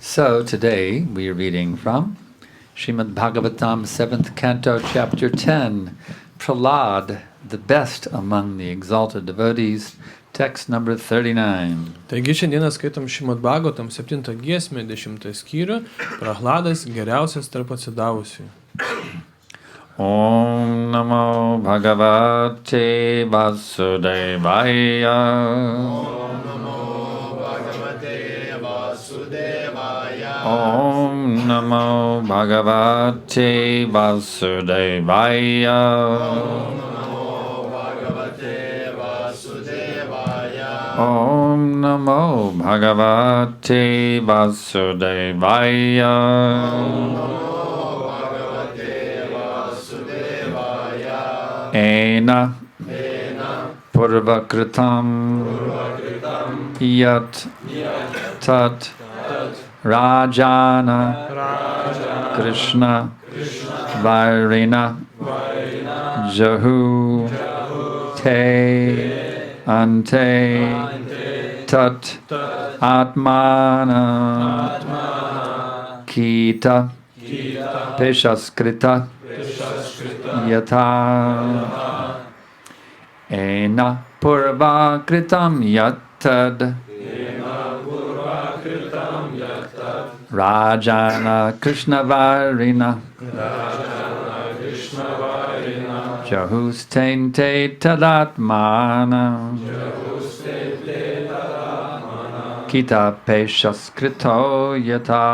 So today we are reading from Śrīmad Bhāgavatam, 7th Canto, Chapter 10, Prahlad, the best among the exalted devotees, text number 39. Taigi šiandieną skaitom Śrīmad Bhāgavatam 7 giesmę 10 skyrių, Prahladas geriausias tarp atsidavusių. Om Namo Bhagavate Vasudevaya. Om Namo Bhagavate Vasudevaya. Om Namo Bhagavate Vasudevaya. Om Namo Bhagavate Vasudevaya. Om Namo Bhagavate Vasudevaya. Ena Purvakritam Yat Tat Rajana Krishna Vairina Jahu Te Ante Tat Atmana Kita Peshaskrita Yata Ena Purva Kritam Yatad Rajana Krishna Varina Jahustente Tadatmana Kita Peshaskrito Yata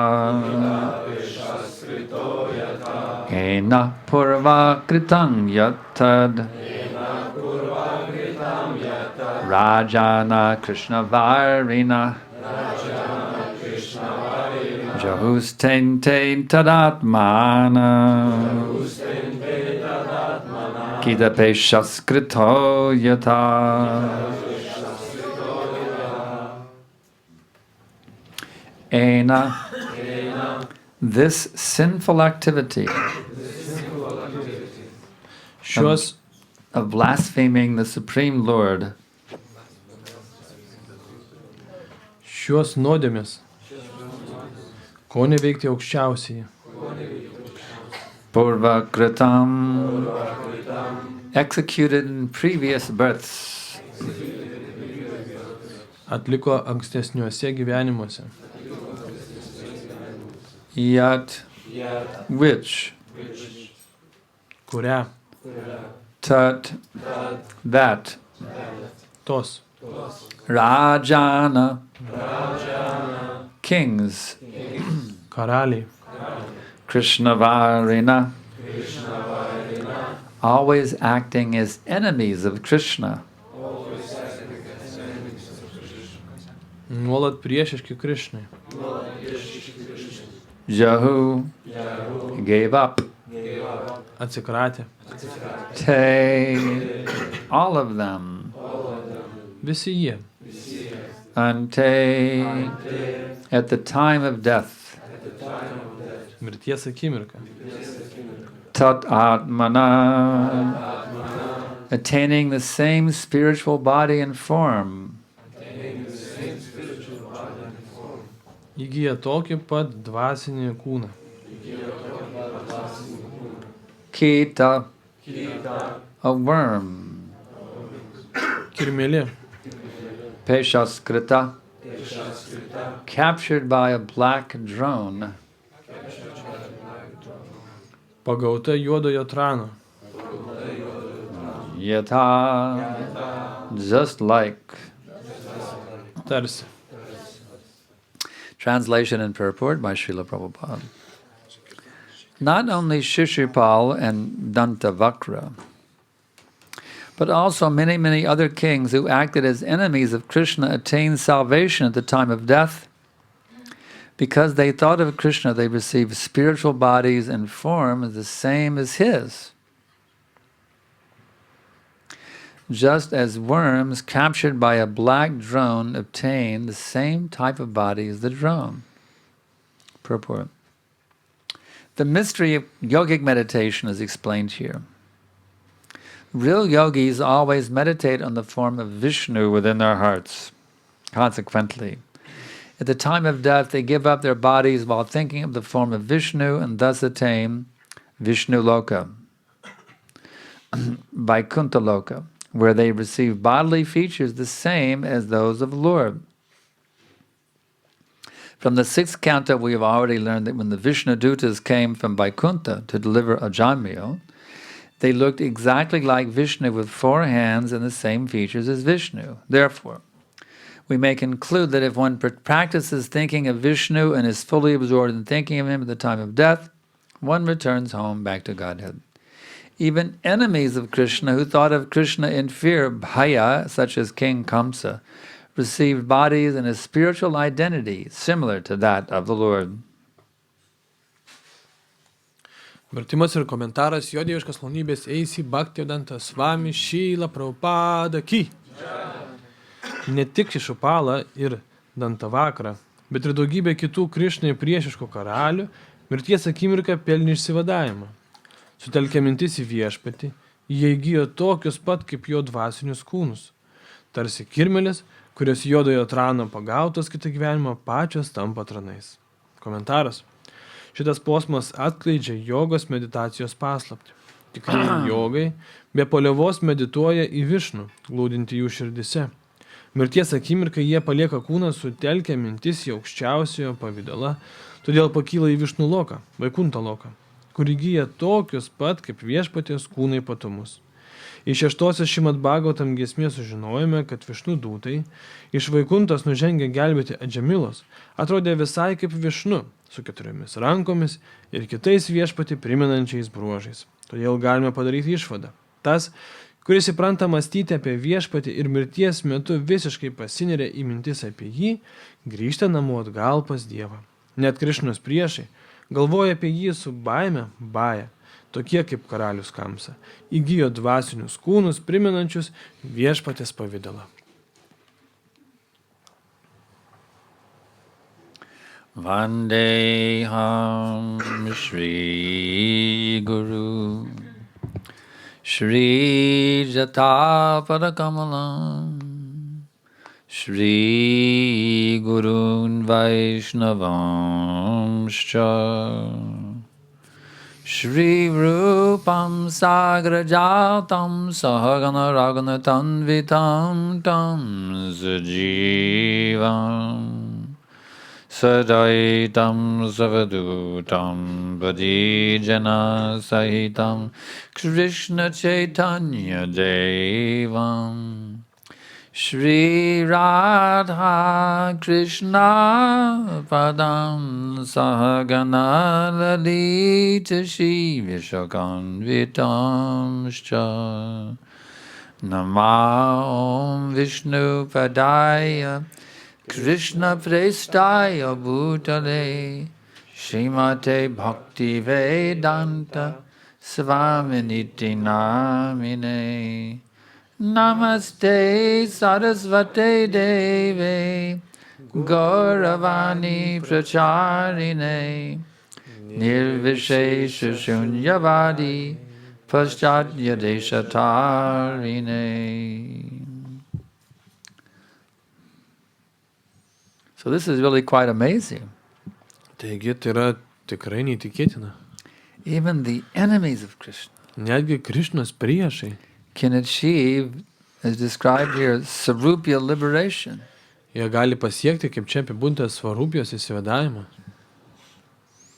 Ena Purva Kritam Yatad Rajana Krishna Varina Jahustente Tadatmana Kita Peshaskrito Yata. Ena, this sinful activity of blaspheming the Supreme Lord Šios nuodėmės, ko neveikti aukščiausiai, Purva Kritam, executed in previous births, atliko ankstesniuose gyvenimuose, yet which kurią tat that tos Rajana kings karaliai, Krishna Varina always acting as enemies of Krishna. nuolat priešiški Krišnai, Jahu gave up. atsikratė, Te, all of them. visi jie, Ante, at the time of death. mirties akimirka, Tat Atmana, attaining the same spiritual body and form. įgyja tokį pat dvasinį kūną, Kita, a worm. kirmėlė, Peshaskrita, captured by a black drone. pagauta juodojo trano, Yata, just like. tarsi. Translation and purport by Srila Prabhupada. Not only Shishupal and Dantavakra, but also many, many other kings who acted as enemies of Krishna attained salvation at the time of death. Because they thought of Krishna, they received spiritual bodies and forms the same as his. Just as worms captured by a black drone obtain the same type of body as the drone. Purport. The mystery of yogic meditation is explained here. Real yogis always meditate on the form of Vishnu within their hearts. Consequently, At the time of death, they give up their bodies while thinking of the form of Vishnu and thus attain Vishnu Loka, Vaikuntha Loka, where they receive bodily features the same as those of the Lord. From the 6th canto, we have already learned that when the Vishnu Dutas came from Vaikuntha to deliver Ajamil, they looked exactly like Vishnu with 4 hands and the same features as Vishnu. Therefore, we may conclude that if one practices thinking of Vishnu and is fully absorbed in thinking of him at the time of death, one returns home back to Godhead. Even enemies of Krishna who thought of Krishna in fear, bhaya, such as King Kamsa, received bodies and a spiritual identity similar to that of the Lord. Vertimas ir komentaras jo dieviškas malonybės eisi Bhaktivedanta Swami Šrīla Prabhupada ki. Ne tik Šišupala ir Dantavakrą, bet ir daugybė kitų Krišnai priešiškų karalių mirties akimirką pelnė išsivadavimą. Sutelkę mintis į viešpatį, jie įgijo tokius pat kaip jo dvasinius kūnus. Tarsi kirmelės, kurios juodojo trano pagautos kitą gyvenimą pačios tampa tranais. Komentaras. Šitas posmas atskleidžia jogos meditacijos paslaptį. Tikrai jogai be paliovos medituoja į Višnų, glūdinti jų širdise. Mirties akimirkai jie palieka kūną sutelkę mintis į aukščiausiojo pavidalą, todėl pakyla į Višnų loką, Vaikuntha loką, kur įgyja tokius pat kaip viešpaties kūnai patumus. Iš 6 Śrīmad Bhāgavatam giesmės sužinojome, kad Višnų dūtai iš Vaikuntos nužengę gelbėti Adžamilos atrodė visai kaip Višnu, su 4 rankomis ir kitais viešpatį primenančiais bruožais. Todėl galime padaryti išvadą. Tas, kuris įpranta mąstyti apie viešpatį ir mirties metu visiškai pasineria į mintis apie jį, grįžta namo atgal pas Dievą. Net Krišnos priešai galvoja apie jį su baime, baja, tokie kaip karalius Kamsa, įgijo dvasinius kūnus primenančius viešpatės pavidalą. Vandeham Shri Guru Shri Jata Padakamalam Shri Gurun Vaishnavamscha Shri Rupam Sagrajatam Sahagana Ragana Tanvitam Tam Sajivam Sadaitam Savadutam Vadijana Sahitam Krishna Chaitanya Devam Shri Radha Krishna Padam Sahagana Lalita Shri Vishakam Vitamscha Nama Om Vishnu Padaya Krishna Prestaya Bhutale Srimate Bhakti Vedanta Svaminiti Namine Namaste Sarasvate Deve Gauravani Pracharine Nirvishesha Shunyavadi Paschatya Deshatarine. So this is really quite amazing. Taigi tai yra tikrai neįtikėtina. Even the enemies of Krishna Netgi Krišnos priešai can achieve, as described here, sarupya liberation. jie gali pasiekti, kaip čia apibūdintas, svarupijos įsivadavimą.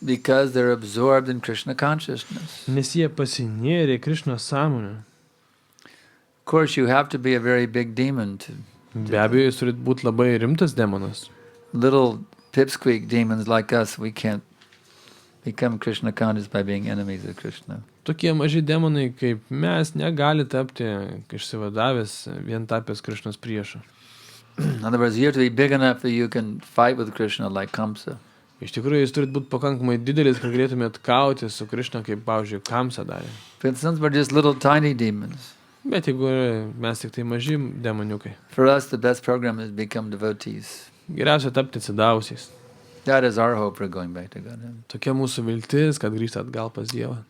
Because they're absorbed in Krishna consciousness. Nes jie pasinėrė Krišnos sąmonę. Of course, you have to be a very big demon to. Be abejo, jis turi būti labai rimtas demonas. Little pipsqueak demons like us, we can't become Krishna conscious by being enemies of Krishna. Tokie maži demonai kaip mes negali tapti išsivadavęs vien tapęs Krišnos priešu. In other words, you have to be big enough that you can fight with Krishna like Kamsa. Iš tikrųjų, jūs turite būti pakankamai didelis, kad galėtumėt kauti su Krišna, kaip, pavyzdžiui, Kamsa darė. But since we're just little tiny demons, Bet jeigu mes tik tai maži demoniukai, for us the best program is become devotees. geriausia tapti atsidavusiais. That is our hope for going back to Godhead. Tokia mūsų viltis, kad grįžta atgal pas Dievą.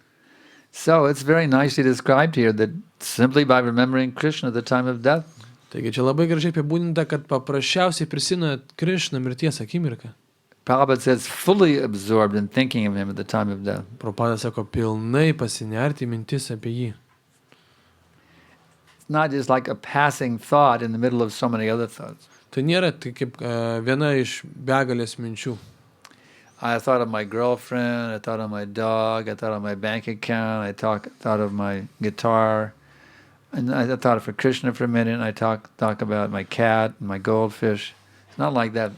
So it's very nicely described here that simply by remembering Krishna at the time of death, Taigi čia labai gražiai apibūdinta, kad paprasčiausiai prisimena Krišną mirties akimirką. Prabhupada says fully absorbed in thinking of him at the time of death. Prabhupada sako, pilnai pasinerti mintis apie jį. It's not just like a passing thought in the middle of so many other thoughts. Tai nėra tai kaip viena iš begalės minčių. I thought of my girlfriend, I thought of my dog, I thought of my bank account, I thought of my guitar, and I thought for Krishna for a minute, and I talk about my cat and my goldfish. It's not like that.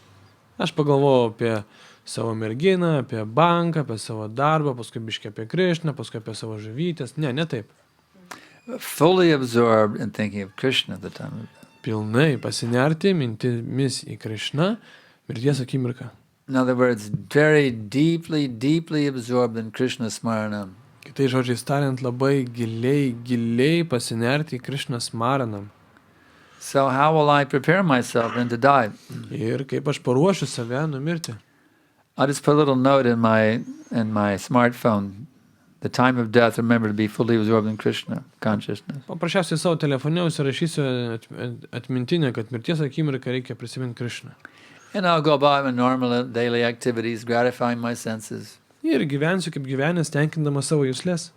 Aš pagalvojau apie savo merginą, apie banką, apie savo darbą, paskui biškai apie Krišną, paskui apie savo žuvytės. Ne taip. Fully absorbed in thinking of Krishna at the time of death. Pilnai pasinerti mintimis į Krišną mirties akimirką. In other words, very deeply, deeply absorbed in Krishna smaranam. Kitai žodžiais tariant, labai giliai pasinerti į Krišną smaranam. So how will I prepare myself then to die? Ir kaip aš paruošiu save numirti. I'll just put a little note in my smartphone. The time of death, remember to be fully absorbed in Krishna consciousness. Paprasčiausiai savo telefone užsirašysiu atmintinę, kad mirties akimirką reikia prisiminti Krišną. And I'll go about my normal daily activities, gratifying my senses. Ir gyvensiu kaip gyvenęs, tenkindamas savo juslės.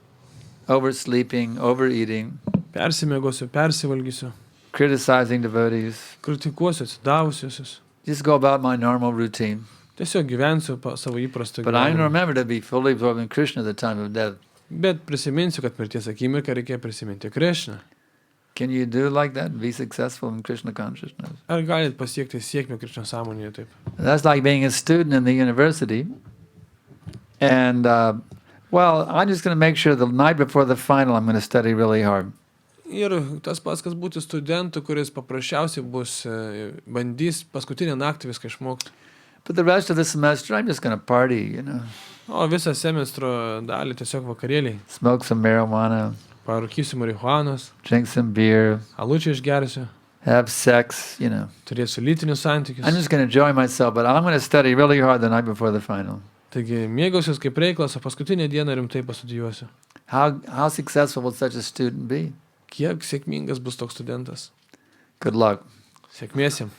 Oversleeping, overeating. Persimegosiu, persivalgysiu. Criticizing devotees. Kritikuosiu atsidavusiusius. Just go about my normal routine. Tiesiog gyvensiu savo įprastą But I gyvenimą. remember to be fully absorbed in Krishna at the time of death. Bet prisiminsiu, kad mirties akimirką reikia prisiminti Krišną. Can you do like that and be successful in Krishna consciousness? Ar galit pasiekti sėkmę Krišnos sąmonėje taip? That's like being a student in the university. And, well, I'm just going to make sure the night before the final I'm going to study really hard. Ir tas pats, kas būti studentu, kuris paprasčiausiai bandys paskutinę naktį viską išmokti. But the rest of the semester, I'm just going to party, O visą semestro dalį tiesiog vakarėliai. Smoke some marijuana, Parūkysiu marihuanos, drink some beer, alučią išgersiu, have sex, turėsiu lytinius santykius. I'm just going to enjoy myself, but I'm going to study really hard the night before the final. Taigi mėgausius kaip reiklas, o paskutinę dieną rimtai pastudijuosiu. How successful will such a student be? Kiek sėkmingas bus toks studentas? Good luck. Sėkmės jam.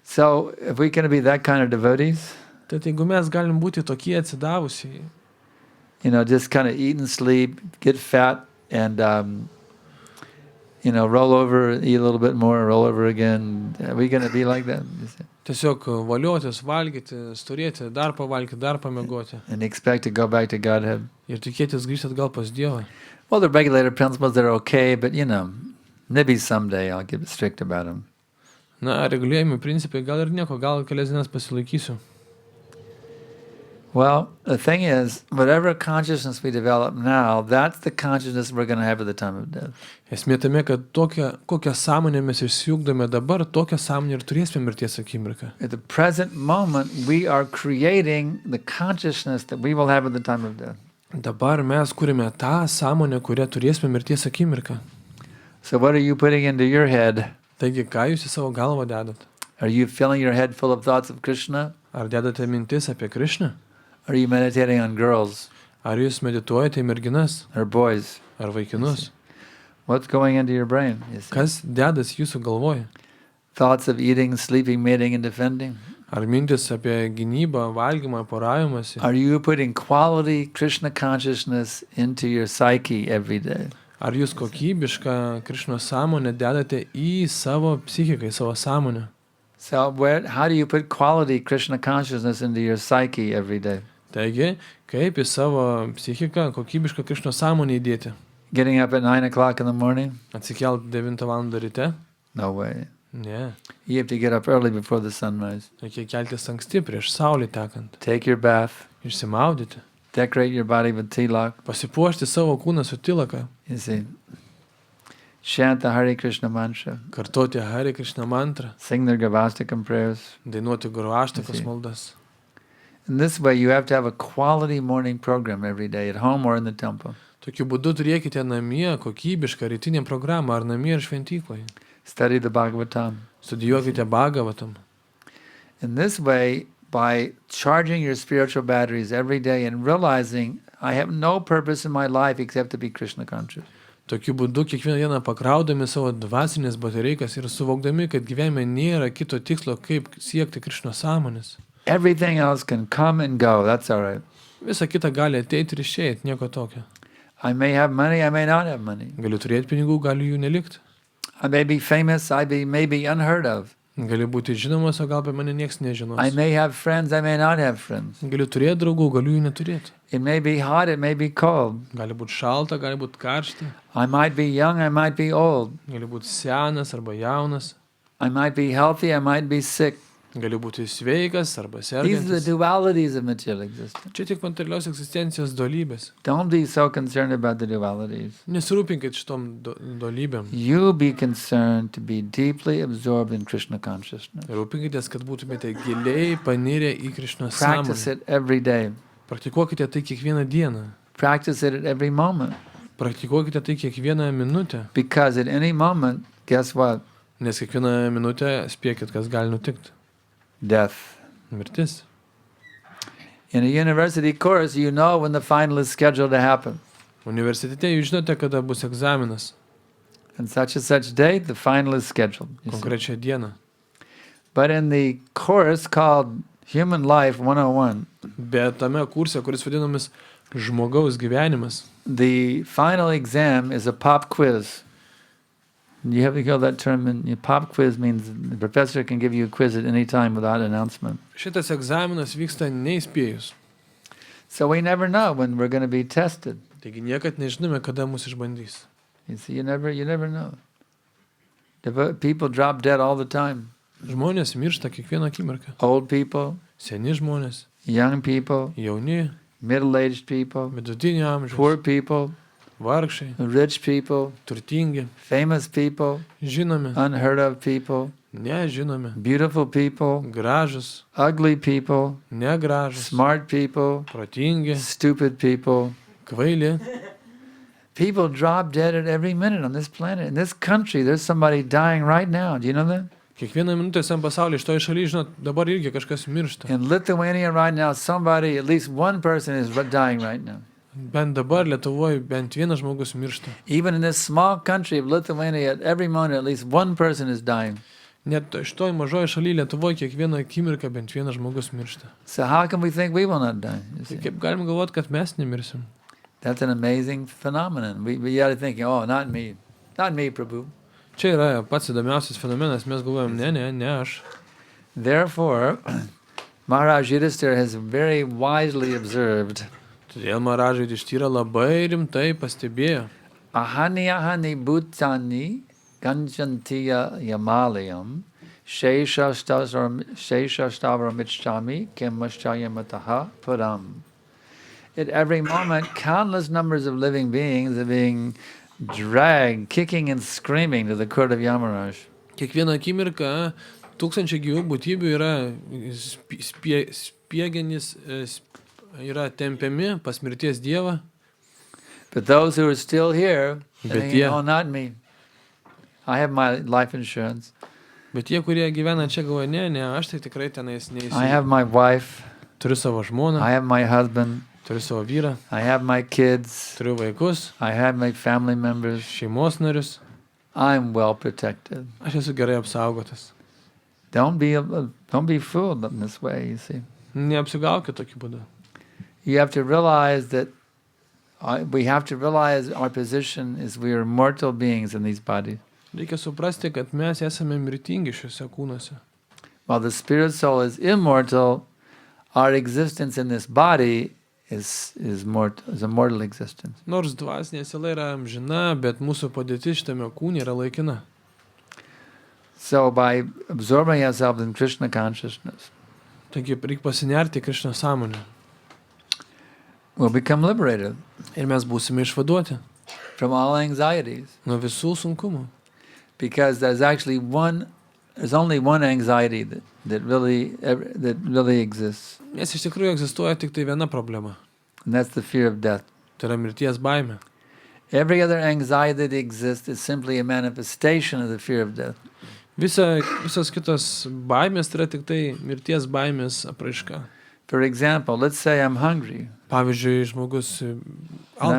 So, if we can be that kind of devotees, Tad jeigu mes galim būti tokie atsidavusiai, just kind of eat and sleep, get fat, and, roll over, eat a little bit more, roll over again. Are we going to be like that? tiesiog valiotis, valgyti, storėti, dar pavalgyti, dar pamiegoti. And expect to go back to Godhead? Ir tikėtis grįžti atgal pas Dievą. Well, the regulated principles, they're okay, but, maybe someday I'll get strict about them. Na, reguliuojami principai, gal ir nieko, gal kelias dienas pasilaikysiu. Well, the thing is, whatever consciousness we develop now, that's the consciousness we're going to have at the time of death. Esmė tame, kad kokią sąmonę mes išsiugdome dabar, tokią sąmonę ir turėsime mirties akimirką. At the present moment, we are creating the consciousness that we will have at the time of death. Dabar mes kūrime tą sąmonę, kurią turėsime mirties akimirką. So what are you putting into your head? Taigi, ką jūs į savo galvą dedat? Are you filling your head full of thoughts of Krishna? Ar dedate mintis apie Krišną? Are you meditating on girls Ar jūs medituojate į merginas? or boys? Ar vaikinus? What's going into your brain? You see? Kas dedas jūsų galvoje? Thoughts of eating, sleeping, mating, and defending? Ar mintis apie gynybą, valgymą, poravimąsi? Are you putting quality Krishna consciousness into your psyche every day? Ar jūs kokybišką Krišnos sąmonę dedate į savo psichiką, į savo sąmonę? So how do you put quality Krishna consciousness into your psyche every day? Taigi, kaip į savo psichiką kokybišką Krišnos sąmonę įdėti? Getting up at 9 o'clock in the morning? Atsikelt 9 val. Ryte? No way. Ne. You have to get up early before the sunrise. Reikia keltis anksti prieš saulį tekant. Take your bath. Išsimaudyti. Decorate your body with tilak. Pasipuošti savo kūną su tilaka. You see. Chant the Hare Krishna mantra. Kartoti Hare Krishna mantrą. Sing their Gavastikam prayers. Dainuoti Gurvaštakos Visi. maldas. In this way, you have to have a quality morning program every day at home or in the temple. Tokiu būdu turėkite namie kokybišką rytinę programą ar namie ir šventykloje. Study the Bhāgavatam. Studijuokite Bhāgavatam. In this way, by charging your spiritual batteries every day and realizing I have no purpose in my life except to be Krishna conscious. Tokiu būdu kiekvieną dieną pakraudami savo dvasinės baterijos ir suvokdami, kad gyvenime nėra kito tikslo, kaip siekti Krišnos sąmonės. Everything else can come and go. That's all right. Visa kita gali ateiti ir išeiti, nieko tokio. I may have money, I may not have money. Galiu turėti pinigų, galiu jų nelikti. I may be famous, may be unheard of. Galiu būti žinomas, o gal apie mane nieks nežinos. I may have friends, I may not have friends. Galiu turėti draugų, galiu jų neturėti. It may be hot, it may be cold. Gali būti šalta, gali būti karšta. I might be young, I might be old. Gali būti senas arba jaunas. I might be healthy, I might be sick. Gali būti sveikas arba These are the sergantis. dualities of material existence. Čia tik materialios egzistencijos dualybės. Don't be so concerned about the dualities. Nesirūpinkit šitom dualybėm. You be concerned to be deeply absorbed in Krishna consciousness. Rūpinkitės, kad būtumėte giliai panirę į Krišnos Practice sąmonę. it every day. Praktikuokite tai kiekvieną dieną. Practice it at every moment. Praktikuokite tai kiekvieną minutę. Because at any moment, guess what? Nes kiekvieną minutę spėkit, kas gali nutikti. Death. Mirtis. In a university course, you know when the final is scheduled to happen. Universitete jūs žinote, kada bus egzaminas. And such date, the final is scheduled. You see. Konkrečią dieną. But in the course called Human Life 101, Bet tame kurse, kuris vadinamas žmogaus gyvenimas, the final exam is a pop quiz. You have to hear that term. Pop quiz means the professor can give you a quiz at any time without announcement. šitas egzaminas vyksta neįspėjus. So we never know when we're going to be tested. Taigi niekad nežinome, kada mus išbandys. You see, you never know. People drop dead all the time. Žmonės miršta kiekvieną akimirką. Old people, Seni žmonės, young people, jauni, middle-aged people, vidutinio poor amžiaus, people, vargšai, rich people, turtingi, famous people, žinomi, unheard of people, nežinomi, beautiful people, gražus, ugly people, negražus, smart people, protingi, stupid people. kvaili. People drop dead at every minute on this planet. In this country, there's somebody dying right now. Do you know that? Kiekvieną minutę visam pasaulyje, iš to šalyje, žinot, dabar irgi kažkas miršta. In Lithuania right now, somebody, at least one person is dying right now. Bent dabar Lietuvoje bent vienas žmogus miršta. Even in this small country of Lithuania, at every moment, at least one person is dying. Net iš to mažoje šalyje Lietuvoje kiekvieną akimirką bent vienas žmogus miršta. So how can we think we will not die? You see? Tai kaip galim galvoti, kad mes nemirsim? That's an amazing phenomenon. We got to think, oh, not me, Prabhu. Čia yra pats įdomiausias fenomenas, mes galvojam, ne aš. Therefore, Maharaj Yudhisthira has very wisely observed, Todėl Maharažai Yudhishthira labai rimtai pastebėjo. ahani bhutani ganchantiya yamalayam sheshastavaram ichchami kemaschayamataha padam. At every moment, countless numbers of living beings are being dragged, kicking and screaming to the court of Yamaraj. Kiekvieną akimirką tūkstančiai gyvų būtybių yra spiegenis, yra tempiami pas mirties dievą. But those who are still here, Bet thinking, jie- oh, not me. I have my life insurance. Bet tie, kurie gyvena čia, galvoja, ne, aš tai tikrai tenais I neįsivaizduoju. have my wife. Turiu savo žmoną, I have my husband. turiu savo vyrą, I have my kids. turiu vaikus, I have my family members. šeimos narius. I'm well protected. Aš esu gerai apsaugotas. Don't be fooled in this way, you see. Neapsigaukit tokiu būdu. You have to realize that we have to realize our position is we are mortal beings in these bodies. Reikia suprasti, kad mes esame mirtingi šiuose kūnuose. While the spirit soul is immortal, our existence in this body is a mortal existence. Nors dvasinė siela yra amžina, bet mūsų padėtis šitame kūne yra laikina. So by absorbing ourselves in Krishna consciousness, Taigi reikia pasinerti Krišnos sąmonę. we'll become liberated Ir mes būsime išvaduoti from all anxieties. nuo visų sunkumų. Because there's only one anxiety that really exists, Nes iš tikrųjų egzistuoja tik tai viena problema. and that's the fear of death. Tai yra mirties baimė. Every other anxiety that exists is simply a manifestation of the fear of death. Visos kitos baimės tai yra tik tai mirties baimės apraiška. For example, let's say I'm hungry. Pavyzdžiui, žmogus I have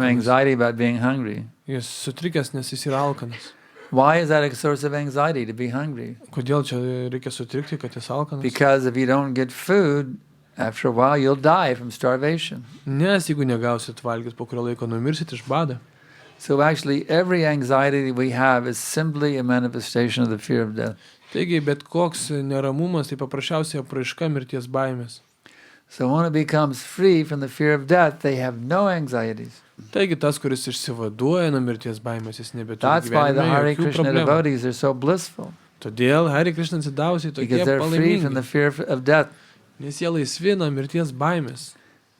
alkanas. anxiety about being hungry. Jis sutrikęs, nes jis yra alkanas. Why is that a source of anxiety to be hungry? Kodėl čia reikia sutrikti, kad jis alkanas? Because if you don't get food, after a while you'll die from starvation. Nes jeigu negausit valgyti, po kurio laiko numirsit iš bado. So actually every anxiety we have is simply a manifestation of the fear of death. Taigi, bet koks neramumas, tai paprasčiausiai apraiška mirties baimės. So when it becomes free from the fear of death, they have no anxieties. Taigi, tas, kuris išsivaduoja nuo mirties baimės, jis nebeturi That's why the Hare gyvenime jokių Krishna problemų. devotees are so blissful. Todėl Hare Krishna atsidausiai tokie Because they're free from the palaimingi, fear of death. nes jie laisvi nuo mirties baimės.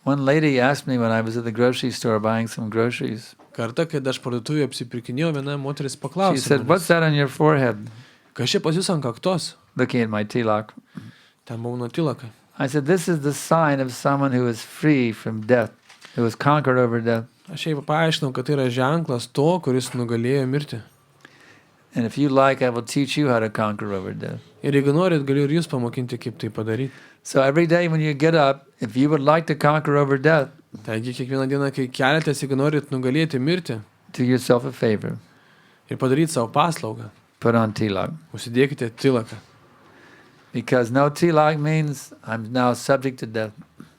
One lady asked me when I was at the grocery store buying some groceries. Kartą, kai aš parduotuvėje apsipirkinėjau, viena moteris She paklausė said, "What's manęs, that on your forehead?" kas čia pas jūs ant kaktos? Looking at my tilak. Ten buvo nutilaka. I said, "This is the sign of someone who is free from death, who has conquered over death. Aš jai paaiškinau, kad tai yra ženklas to, kuris nugalėjo mirtį. And if you like, I will teach you how to conquer over death." Ir jeigu norit, galiu ir jūs pamokinti, kaip tai padaryti. So every day when you get up, if you would like to conquer over death, Taigi, kiekvieną dieną, kai keliatės, jeigu norit nugalėti mirtį do yourself a favor. ir padaryti savo paslaugą, Put on tilak. užsidėkite tilaką. Because no tilak means I'm now subject to death.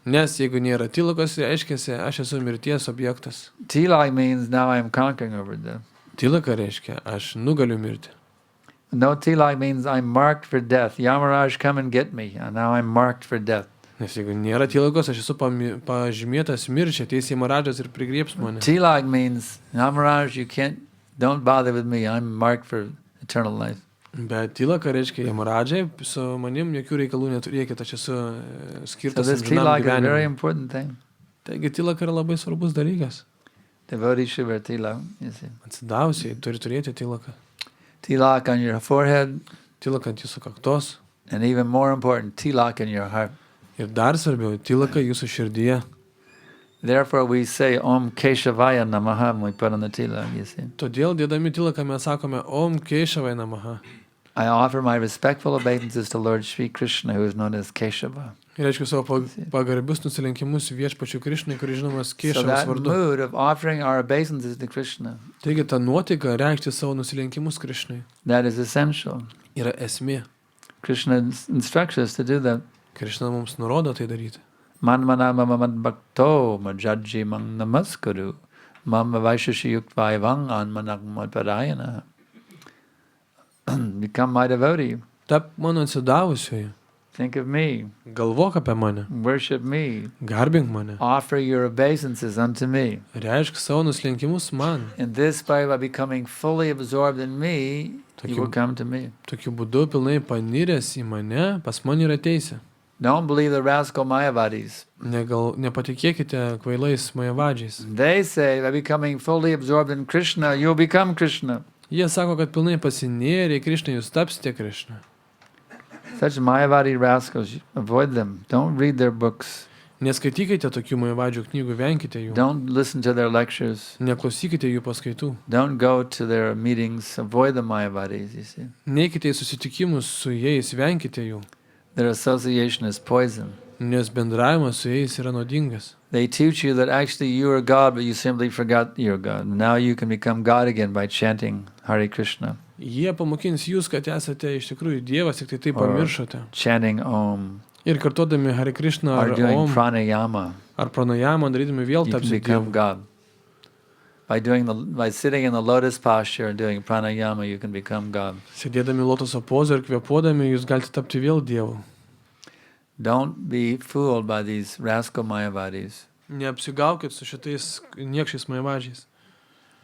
Nes jeigu nėra tilakos, reiškia, aš esu mirties objektas. Tilak means now I'm conquering over death. Tilaka reiškia, aš nugaliu mirti. No tilak means I'm marked for death. Yamaraj, come and get me. And now I'm marked for death. Nes jeigu nėra tilakos, aš esu pažymėtas mirčia, teisė Maradžas ir prigrieps mane. Tilak means, Yamaraj, don't bother with me. I'm marked for eternal life. Bet tilaka reiškia, Maradžai, su manim jokių reikalų neturėkit, aš esu So skirtas this amžinam tilak is a very gyvenimui. important thing. Taigi tilaka yra labai svarbus dalykas. Devotees should wear tilak, you see. Atsidausiai turi turėti tilaką. Tilak on your forehead, Tilaka ant jūsų kaktos. and even more important, tilak in your heart. Ir dar svarbiau, tilaka jūsų širdyje. Therefore we say Om Keshavaya Namaha when we put on the tilak, you see. Todėl dėdami tilaką mes sakome Om Kešavai Namaha. I offer my respectful obeisances to Lord Sri Krishna, who is known as Keshava. Ir aišku savo pagarbius nusilenkimus viešpačiu Krišnai, kuris žinomas So Kešavos that vardu. mood of offering our obeisances to Krishna, Taigi ta nuotaika reikšti savo nusilenkimus Krišnai that is essential. yra esmė. Krishna instructs us to do that. Krišna mums nurodo tai daryti. Manmana mama madbhakto majajji mang namaskuru mama vaishashi yuktvayavang anmanak madpadayana. Become my devotee. Tap mano atsidavusioji. Think of me. Galvok apie mane. Worship me. Garbink mane. Offer your obeisances unto me. Reišk savo nusilenkimus man. In this way, by becoming fully absorbed in me, you will come to me. Tokiu būdu pilnai paniręs į mane, pas mane yra teisė. Don't believe the rascal Mayavadis. Nepatikėkite kvailais majavadžiais. They say by becoming fully absorbed in Krishna, you'll become Krishna. Jie sako, kad pilnai pasinėrė į Krišną, jūs tapsite Krišną. Such Mayavadi rascals, avoid them. Don't read their books. Neskaitykite tokių majavadžių knygų, venkite jų. Don't listen to their lectures. Neklausykite jų paskaitų. Don't go to their meetings. Avoid the Mayavadis, you see. Neikite į susitikimus su jais, venkite jų. Their association is poison. Nes bendravimas su jais yra naudingas. They teach you that actually you are God, but you simply forgot you're God. Now you can become God again by chanting Hare Krishna. Jie pamokins jūs, kad esate iš tikrųjų Dievas, tik tai pamiršote. Chanting Om. Ir kartodami Hare Krishna Or ar doing Om, pranayama. ar pranayamą darydami vėl You can tapsite become Dievu. God. By sitting in the lotus posture and doing pranayama, you can become God. Sėdėdami lotoso pozą ir kvėpuodami, jūs galite tapti vėl Dievu. Don't be fooled by these rascal Mayavadis. Neapsigaukit su šitais niekšais majavadžiais.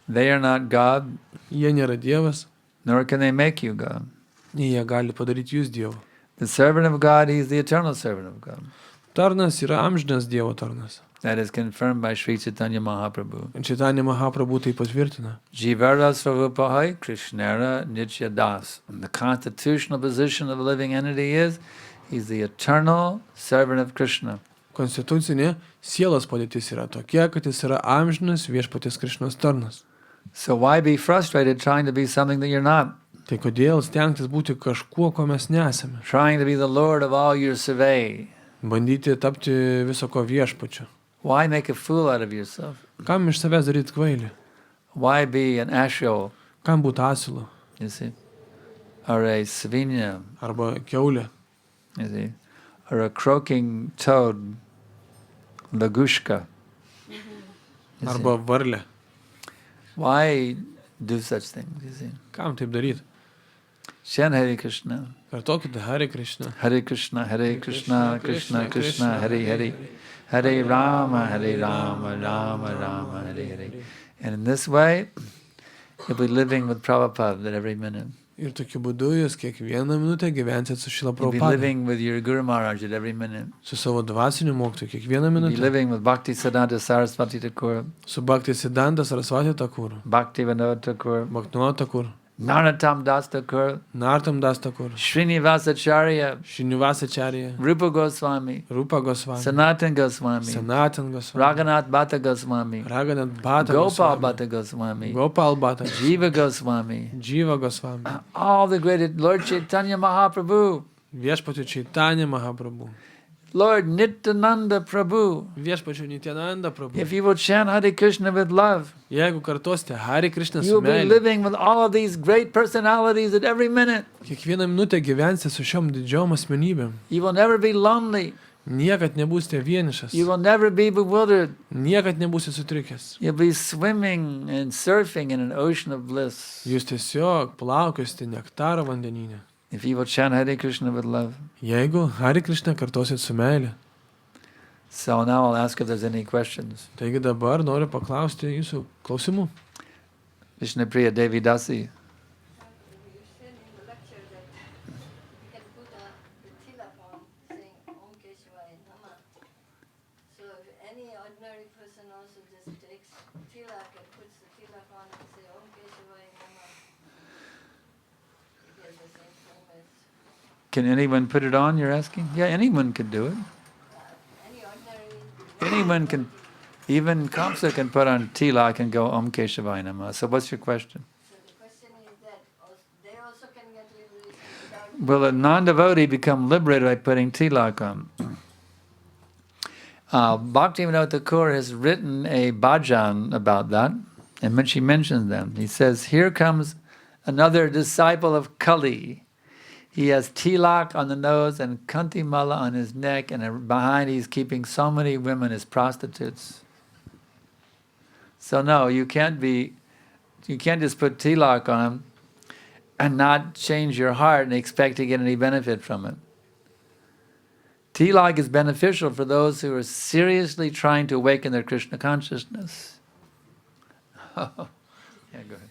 They are not God, Jie nėra Dievas, nor can they make you God. jie gali padaryti jūs Dievu. The servant of God, he is the eternal servant of God. Tarnas yra amžinas Dievo tarnas. That is confirmed by Sri Chaitanya Mahaprabhu. Ir Chaitanya Mahaprabhu tai patvirtina. Jivara Svarupahai Krishnara Nitya Das. And the constitutional position of a living entity is, he's the eternal servant of Krishna. Konstitucinė sielos padėtis yra tokia, kad jis yra amžinas viešpaties Krišnos tarnas. So why be frustrated trying to be something that you're not? Tai kodėl stengtis būti kažkuo, ko mes nesame? Trying to be the Lord of all your survey. Bandyti tapti viso ko viešpačiu. Why make a fool out of yourself? Kam iš savęs daryti kvailį? Why be an ashel, Kam būti asilu? you see? Or a svinia, Arba keulė? you see? Or a croaking toad, lagushka. You see? Arba varlė? Why do such things, you see? Kam taip daryti? Chant Hare Krishna. Kartokite Hare Krishna. Hare Krishna, Hare Krishna, Krishna Krishna, Hare Hare. Hare Rama, Hare Rama, Rama Rama, Hare Hare. And in this way, you'll be living with Prabhupada at every minute. Ir tokiu būdu jūs kiekvieną minutę gyvensit su Šrila You'll be Prabhupada. living with your Guru Maharaj at every minute. Su savo dvasiniu mokytoju kiekvieną You'll be minutę. living with Bhakti Siddhanta Saraswati Thakur, Su Bhakti Siddhanta Saraswati Thakur. Bhakti Vinod Thakur, Bhaktivinoda Thakur. Narottam Das Thakur, Nartam Das Thakur. Srinivasacharya, Srinivasacharya. Rupa Goswami, Rupa Goswami. Sanatan Goswami, Sanatan Goswami. Raghunath Bhatta Goswami, Raghunath Bhatta Gopal Goswami. Bhatta Goswami, Gopal Bhatta. Jiva Goswami, Jiva Goswami. all the great Lord Chaitanya Mahaprabhu, Viešpačiu Chaitanya Mahaprabhu. Lord Nityananda Prabhu. Viešpačiu Nityananda Prabhu. If you will chant Hare Krishna with love, Jeigu kartosite Hare Krishna su you'll be meile, living with all of these great personalities at every minute. kiekvieną minutę gyvensite su šiom didžiom asmenybėm. You will never be lonely. Niekad nebūsite vienišas. You will never be bewildered. Niekad nebūsite sutrikęs. You'll be swimming and surfing in an ocean of bliss. Jūs tiesiog plaukiosite nektaro vandenyne. If you will chant Hare Krishna with love. Jeigu Hare Krishna kartosit su meile. So now I'll ask if there's any questions. Taigi dabar noriu paklausti jūsų klausimų. Vishnupriya Devi Dasi. Can anyone put it on, you're asking? Yeah, anyone could do it. Anyone can, even Kamsa can put on tilak and go Om Keshavaya Namah. So what's your question? So the question is that they also can get liberated without... Will a non-devotee become liberated by putting tilak on? Bhaktivinoda Thakur has written a bhajan about that, and when she mentions them, he says, here comes another disciple of Kali. He has tilak on the nose and kantimala on his neck, and behind he's keeping so many women as prostitutes. So no, you can't just put tilak on him and not change your heart and expect to get any benefit from it. Tilak is beneficial for those who are seriously trying to awaken their Krishna consciousness. Yeah, go ahead.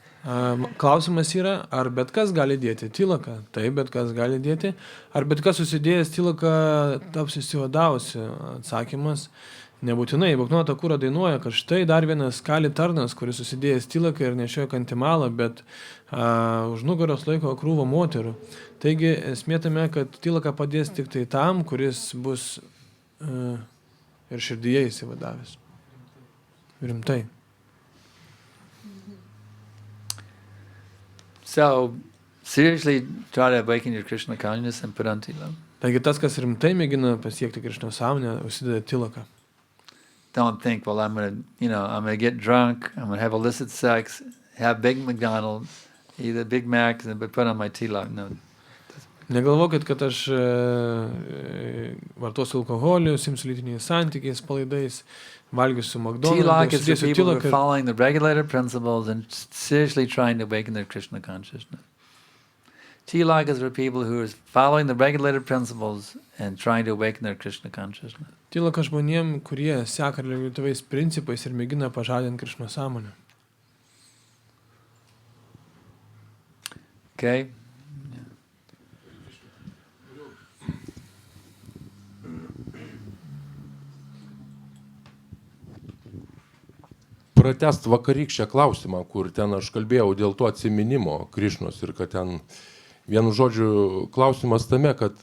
Klausimas yra, ar bet kas gali dėti tilaką? Taip, bet kas gali dėti. Ar bet kas susidėjęs tilaką taps išsivadavusi? Atsakymas, nebūtinai. Bhaktivinoda Thakur dainuoja, kad štai dar vienas kali tarnas, kuris susidėjęs tilaką ir nešioja kantimalą, bet už nugaros laiko krūvą moterų. Taigi, esmė tame, kad tilaka padės tik tai tam, kuris bus ir širdyje įsivadavęs. Rimtai. So, seriously try to awaken your Krishna consciousness and put on tilak. Taigi tas, kas rimtai mėgina pasiekti Krishna sąmonę, užsideda tilaką. Don't think, well, I'm gonna get drunk, I'm gonna have illicit sex, have Big McDonald's, eat a Big Mac, and put on my tilak. No. Negalvokit, kad aš vartosiu alkoholį, simsiu lytiniais santykiais, palaidais, valgysiu McDonald's, Tilak is for sudėsiu people who are tilaką. following the regulated principles and seriously trying to awaken their Krishna consciousness. Tilak is for people who are following the regulated principles and trying to awaken their Krishna consciousness. Tilaka žmonėm, kurie seka reguliuotais principais ir mėgina pažadinti Krishna sąmonę. Okay? Pratęst vakarykščią klausimą, kur ten aš kalbėjau dėl to atsiminimo Krišnos ir kad ten vienu žodžiu klausimas tame, kad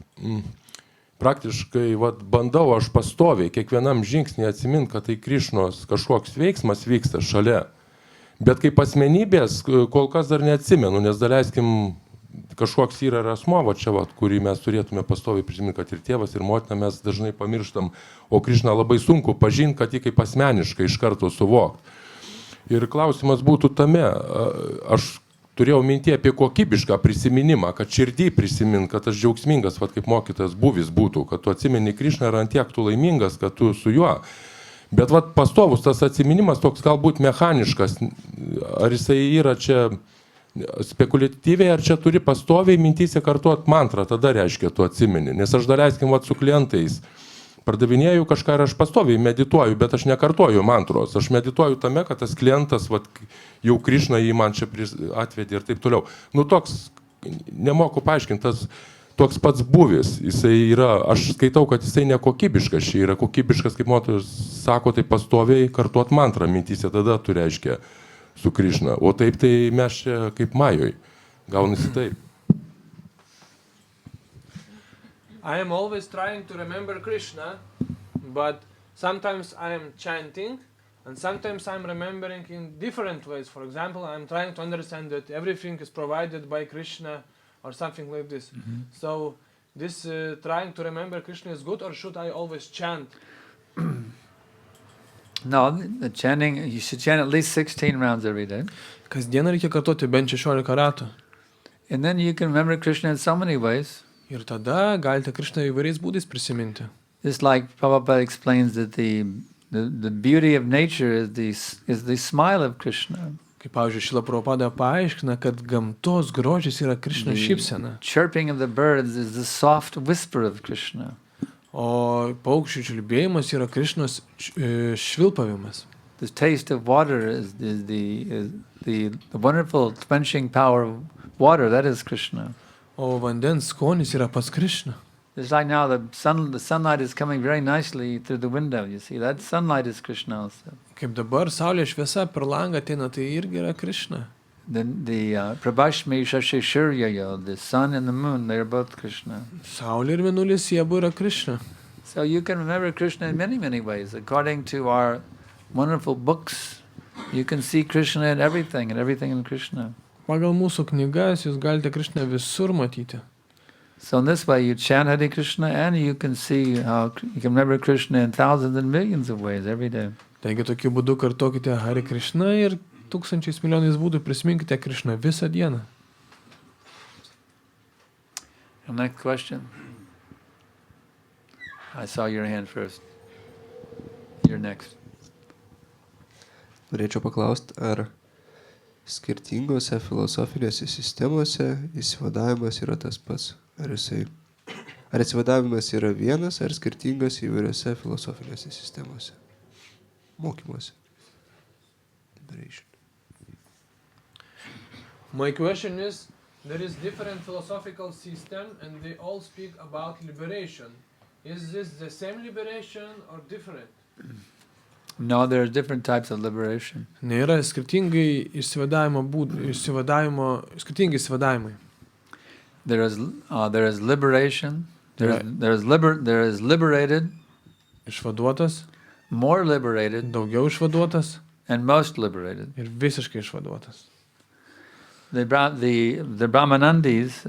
praktiškai bandau aš pastoviai kiekvienam žingsnį atsiminti, kad tai Krišnos kažkoks veiksmas vyksta šalia. Bet kaip asmenybės kol kas dar neatsimenu, nes daleiskim kažkoks yra asmo, čia, kurį mes turėtume pastoviai prisiminti, kad ir tėvas, ir motina mes dažnai pamirštam, o Krišną labai sunku pažinti, kad jį kaip asmeniškai iš karto suvokti. Ir klausimas būtų tame, aš turėjau minti apie kokybišką prisiminimą, kad širdį prisimint, kad aš džiaugsmingas, vat, kaip mokytas buvis būtų, kad tu atsimeni Krišną ir ant tiek tu laimingas, kad tu su juo. Bet vat, pastovus tas atsiminimas toks galbūt mechaniškas, ar jisai yra čia spekuliatyviai, ar čia turi pastoviai mintyse kartuot mantrą, tada reiškia tu atsimeni. Nes aš dar leiskim vat, su klientais pardavinėjau kažką ir aš pastoviai medituoju, bet aš nekartoju mantros. Aš medituoju tame, kad tas klientas, vat, jau Krišna jį man čia atvedė ir taip toliau. Nu toks, nemoku paaiškinti, tas toks pats buvis. Jisai yra, aš skaitau, kad jisai nekokybiškas, čia yra kokybiškas, kaip moteris sako, tai pastoviai kartuot mantrą mintyse, tada tu reiškia su Krišna. O taip tai mes čia kaip majoj. Gaunasi taip. I am always trying to remember Krishna, but sometimes I am chanting, and sometimes I'm remembering in different ways. For example, I'm trying to understand that everything is provided by Krishna, or something like this. So, this trying to remember Krishna is good, or should I always chant? No, the chanting, you should chant at least 16 rounds every day. Kasdieną reikia kartoti bent 16 ratų. And then you can remember Krishna in so many ways. Ir tada galite Krishną įvairiais būdais prisiminti. Just like Prabhupada explains that the beauty of nature is the smile of Krishna. Kaip pavyzdžiui, Šrila Prabhupada paaiškina, kad gamtos grožis yra Krishna šypsena. Chirping of the birds is the soft whisper of Krishna. O paukščių čiulbėjimas yra Krishnos švilpavimas. The taste of water is the wonderful quenching power of water. That is Krishna. O vandens skonis yra pas Krishna. It's like now the sunlight is coming very nicely through the window. You see, that sunlight is Krishna also. Kaip dabar saulės šviesa per langą ateina, tai irgi yra Krishna. The Prabhashmi Shashishuryayo, the sun and the moon, they are both Krishna. Saulė ir mėnulis jie abu yra Krishna. So you can remember Krishna in many, many ways. According to our wonderful books, you can see Krishna in everything, and everything in Krishna. Pagal mūsų knygas jūs galite Krishną visur matyti. So in this way you chant Hare Krishna and you can see how you can remember Krishna in thousands and millions of ways every day. Taigi tokiu būdu kartokite Hare Krishna ir tūkstančiais milijonais būdų prisiminkite Krishną visą dieną. And next question. I saw your hand first. You're next. Norėčiau paklausti, ar skirtingose filosofinėse sistemose įsivadavimas yra tas pats? Ar įsivadavimas yra vienas, ar skirtingas įvairiose filosofinėse sistemose? Mokymuose. My question is, there is different philosophical system and they all speak about liberation. Is this the same liberation or different? No, there are different types of liberation. Nėra skirtingi išsivadavimo būdai, skirtingi išsivadavimai. There is liberation. There is liberated. Išvaduotas. More liberated. Daugiau išvaduotas. And most liberated. Ir visiškai išvaduotas. The Brahmanandis,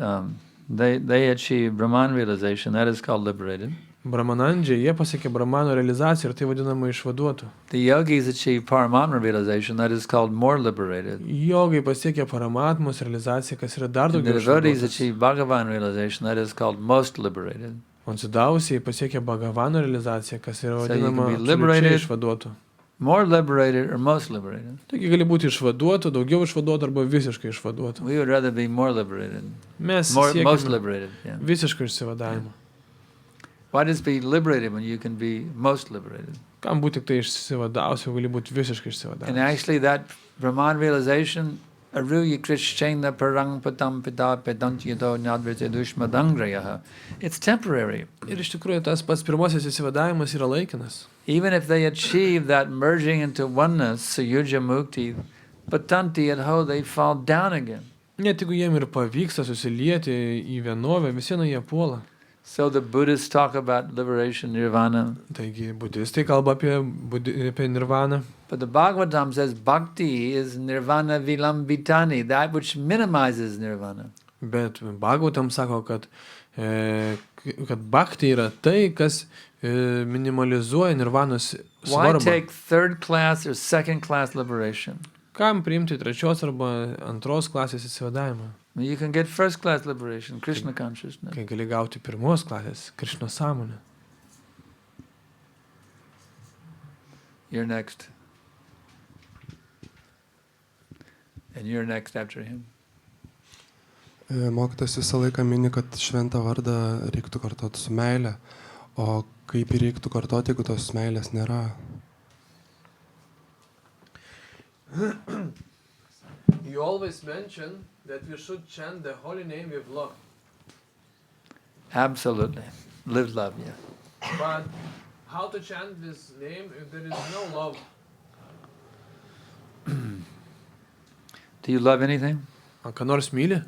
they achieve Brahman realization. That is called liberated. Brahmanandžiai, jie pasiekė Brahmano realizaciją ir tai vadinama išvaduotu. The yogis achieve Paramatma realization. That is called more liberated. Jogai pasiekė Paramatmos realizaciją, kas yra dar daugiau išvaduotas. The devotees achieve Bhagavan realization. That is called most liberated. O atsidavusiai pasiekė Bhagavano realizaciją, kas yra vadinama absoliučiai išvaduotu. More liberated or most liberated. Taigi gali būti išvaduotu, daugiau išvaduotu arba visiškai išvaduotu. We would rather be more liberated. Mes most liberated. Yeah. Visiškai išsivadavimo. Why does be liberated when you can be most liberated? Kam būti tik tai išsivadavus, jau gali būti visiškai išsivadavus. And actually that Brahman realization, aruya krishchena parang patam pita pedantyato nadvrite dushmadangrayaha. It's temporary. Ir iš tikrųjų tas pats pirmasis išsivadavimas yra laikinas. Even if they achieve that merging into oneness, suyuja mukti, patanti adho, they fall down again. Net jeigu jiem ir pavyksta susilieti į vienovę, vis viena jie puola. So the Buddhists talk about liberation, nirvana. Taigi budistai kalba apie nirvaną. But the Bhāgavatam says bhakti is nirvana vilambitani, that which minimizes nirvana. Bet Bhāgavatam sako, kad bhakti yra tai, kas minimalizuoja nirvanos svarbą. Why take third class or second class liberation? Kam priimti 3 arba 2 klasės įsivadavimą? You can get first class liberation, Krishna consciousness. Kai gali gauti 1 klasės Krišno sąmonę. You're next. And you're next after him. Mokytas visą laiką mini, kad šventą vardą reiktų kartoti su meile, o kaip jį reiktų kartoti, jeigu tos meilės nėra? You always mention that we should chant the holy name with love. Absolutely. Live love, yeah. But how to chant this name if there is no love? Do you love anything? Ar ką nors myli?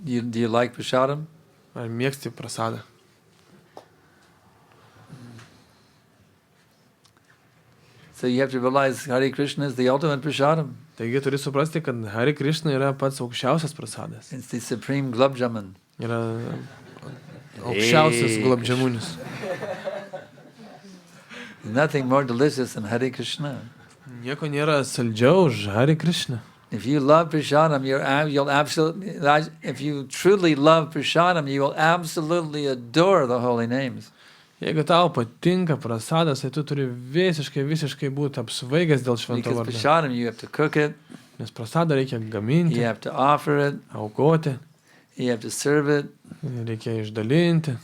Do you like prasadam? Ar mėgsti prasadą? So you have to realize Hare Krishna is the ultimate prasadam. Taigi turi suprasti, kad Hare Krishna yra pats aukščiausias prasadas. It's the supreme glub jamun. Yra aukščiausias globdžiamunis. Nothing more delicious than Hare Krishna. Nieko nėra saldžiau už Hare Krishna. If you love prasadam, you'll absolutely. If you truly love prasadam, you will absolutely adore the holy names. Jeigu tau patinka prasadas, tai tu turi visiškai būti apsvaigęs dėl švento Because vardo. prasadam, you have to cook it, Nes prasadą reikia gaminti, you have to offer it, aukoti, you have to serve it, reikia išdalinti.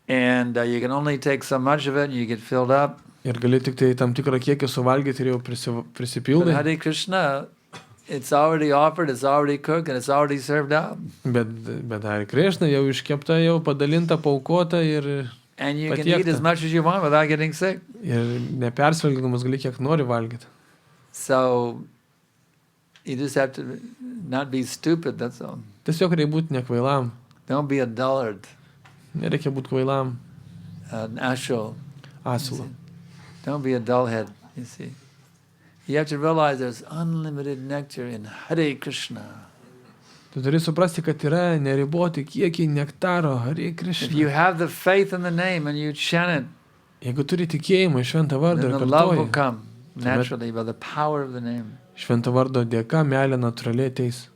and you can only take so much of it, and you get filled up. Ir gali tik tai tam tikrą kiekį suvalgyti ir jau But prisipildai. Hare Krishna, it's already offered, it's already cooked, and it's already served out. Bet Hare Krishna jau iškepta, jau padalinta, paaukota ir And you can eat as much as you want without getting sick. nepersvalgydamas gali kiek nori valgyti. So you just have to not be stupid, that's all. Tiesiog reikia būti nekvailam. Don't be a dullard, Nereikia būti kvailam. an ashul. Asilo. Don't be a dullhead, you see. You have to realize there's unlimited nectar in Hare Krishna. Tu turi suprasti, kad yra neriboti kiekiai nektaro Hare If Krishna. you have the faith in the name and you chant Jeigu turi tikėjimą į šventą it, vardą then ir the love will kartuoji, come naturally by the power of the name. švento vardo dėka meilė natūraliai ateis.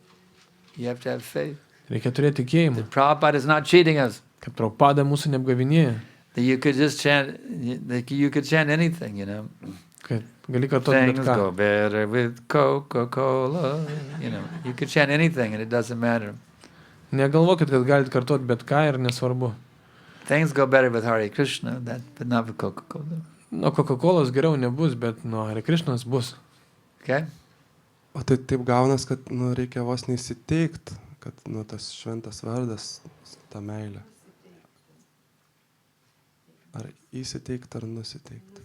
You have to have faith. Reikia turėti tikėjimą, That Prabhupada is not cheating us. kad Prabhupada mūsų neapgavinėja. That you could just chant, that you could chant anything, you know. Kad gali kartuoti bet Things ką. go better with Coca-Cola. You know, you could chant anything and it doesn't matter. Negalvokit, kad galite kartuoti bet ką ir nesvarbu. Things go better with Hare Krishna, but not with Coca-Cola. Nuo Coca-Colos geriau nebus, bet nuo Hare Krishnos bus. Okay? O tai taip gaunas, kad reikia vos neįsiteikti, kad tas šventas vardas, ta meilė. Ar įsiteikti, ar nusiteikti.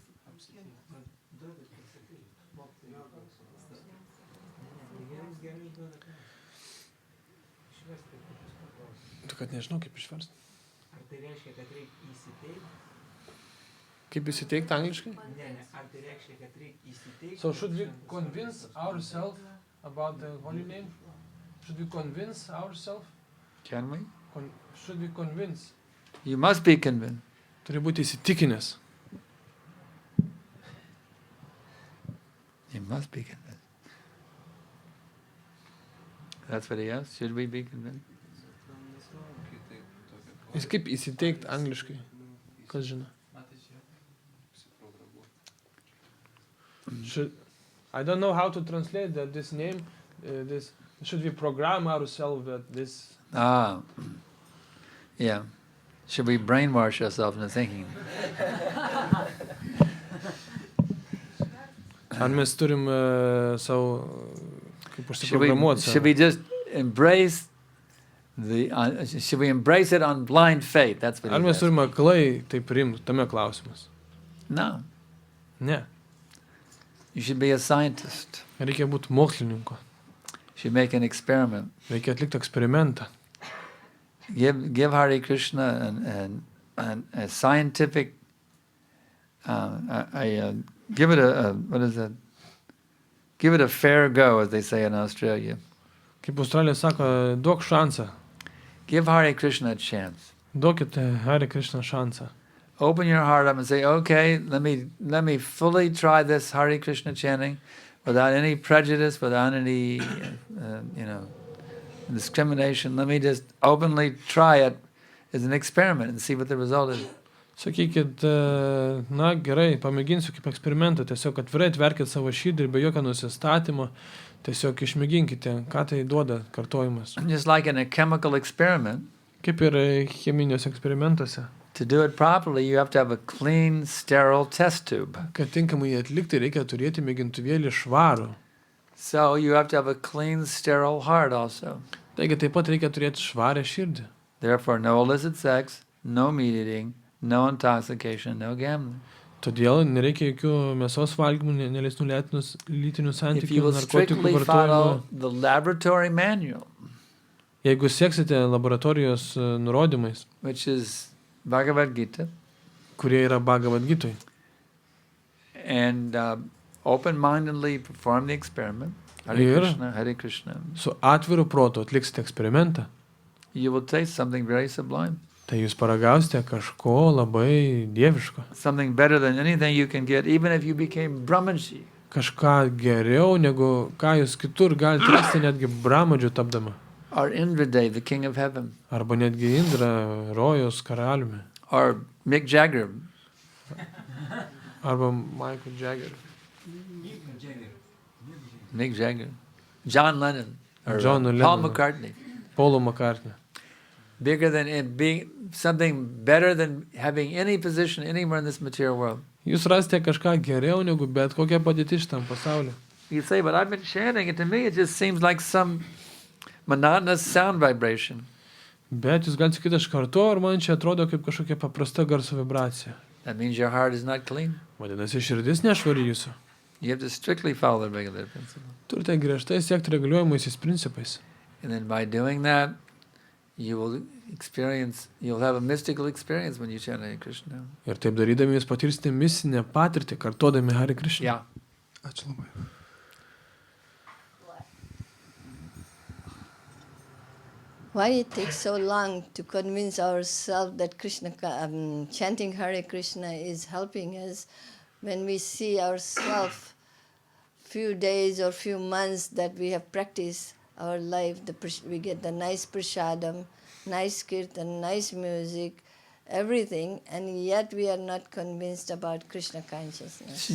Tu kad nežinau, kaip išversti. Ar tai reiškia, kad reikia įsiteikti? Kaip įsiteikti angliškai? Ne, ar tai reiškia, kad reikia įsiteikti? So should we convince ourselves about the holy name? Should we convince ourselves? Can we? Should we convince? You must be convinced. Turi būti įsitikinęs. You must be convinced. That's what he asked. Should we be convinced? Jis kaip įsiteikti angliškai? Kas žino? I don't know how to translate that this name. Should we program ourselves that this? Yeah. Should we brainwash ourselves into thinking? Ar mes turim savo kaip Should we, užsiprogramuoti should we just embrace should we embrace it on blind faith? That's what Ar he's mes asking. turime aklai tai priimti? Tame klausimas. No. Ne. You should be a scientist. Reikia būti mokslininku. You should make an experiment. Reikia atlikti eksperimentą. Give Hare Krishna a scientific give it a what is it? Give it a fair go, as they say in Australia. Kaip Australija sako, duok šansą. Give Hare Krishna a chance. Duokite Hare Krishna šansą. open your heart up and say, okay, let me fully try this Hare Krishna chanting without any prejudice, without any discrimination. Let me just openly try it as an experiment and see what the result is. Sakykit, na gerai, pamėginsiu kaip eksperimentą, tiesiog atvirai atverkit savo širdį ir be jokio nusistatymo, tiesiog išmėginkite, ką tai duoda kartojimas. Just like in a chemical experiment, Kaip ir cheminiuose eksperimentuose. to do it properly, you have to have a clean, sterile test tube. Kad tinkamai jį atlikti, reikia turėti mėgintuvėlį švarų. So you have to have a clean, sterile heart also. Taigi taip pat reikia turėti švarę širdį. Therefore, no illicit sex, no meat eating, no intoxication, no gambling. Todėl nereikia jokių mėsos valgymų, neleisnų lytinių If you santykių, will narkotikų strictly vartojimo. follow the laboratory manual, Jeigu seksite laboratorijos nurodymais, which is Bhagavad Gita, kurie yra Bhāgavatam, and open-mindedly perform the experiment, Hare Krishna, su atviru protu atliksite eksperimentą, you will taste something very sublime. tai jūs paragausite kažko labai dieviško. Something better than anything you can get, even if you became Brahmanji. Kažką geriau, negu ką jūs kitur galite rasti netgi Brahmadžiu tapdama. Or Indradev, the king of heaven. Arba netgi Indra, Rojos karaliumi. Or Mick Jagger. Arba Michael Jagger. Mick Jagger. John Lennon. Or John Paul Lennon. McCartney. Paulo McCartney. Bigger than it being something better than having any position anywhere in this material world. Jūs rasite kažką geriau negu bet kokia padėtis šitam pasauliu. You say, but I've been chanting it. To me, it just seems like some monotonous sound vibration. Bet jūs galite sakyti, aš kartu, ar man čia atrodo kaip kažkokia paprasta garso vibracija. That means your heart is not clean. Vadinasi, širdis nešvari jūsų. You have to strictly follow the regular principle. Turite griežtai siekti reguliuojamoisiais principais. And then by doing that, you'll have a mystical experience when you chant Hare Krishna. Ir taip darydami jūs patirsite misinę patirtį, kartodami Hare Krishna. Yeah. Ačiū labai. Why it takes so long to convince ourselves that chanting Hare Krishna is helping us when we see ourselves few days or few months that we have practiced our life, we get the nice prasadam, nice kirtan, nice music, everything, and yet we are not convinced about Krishna consciousness.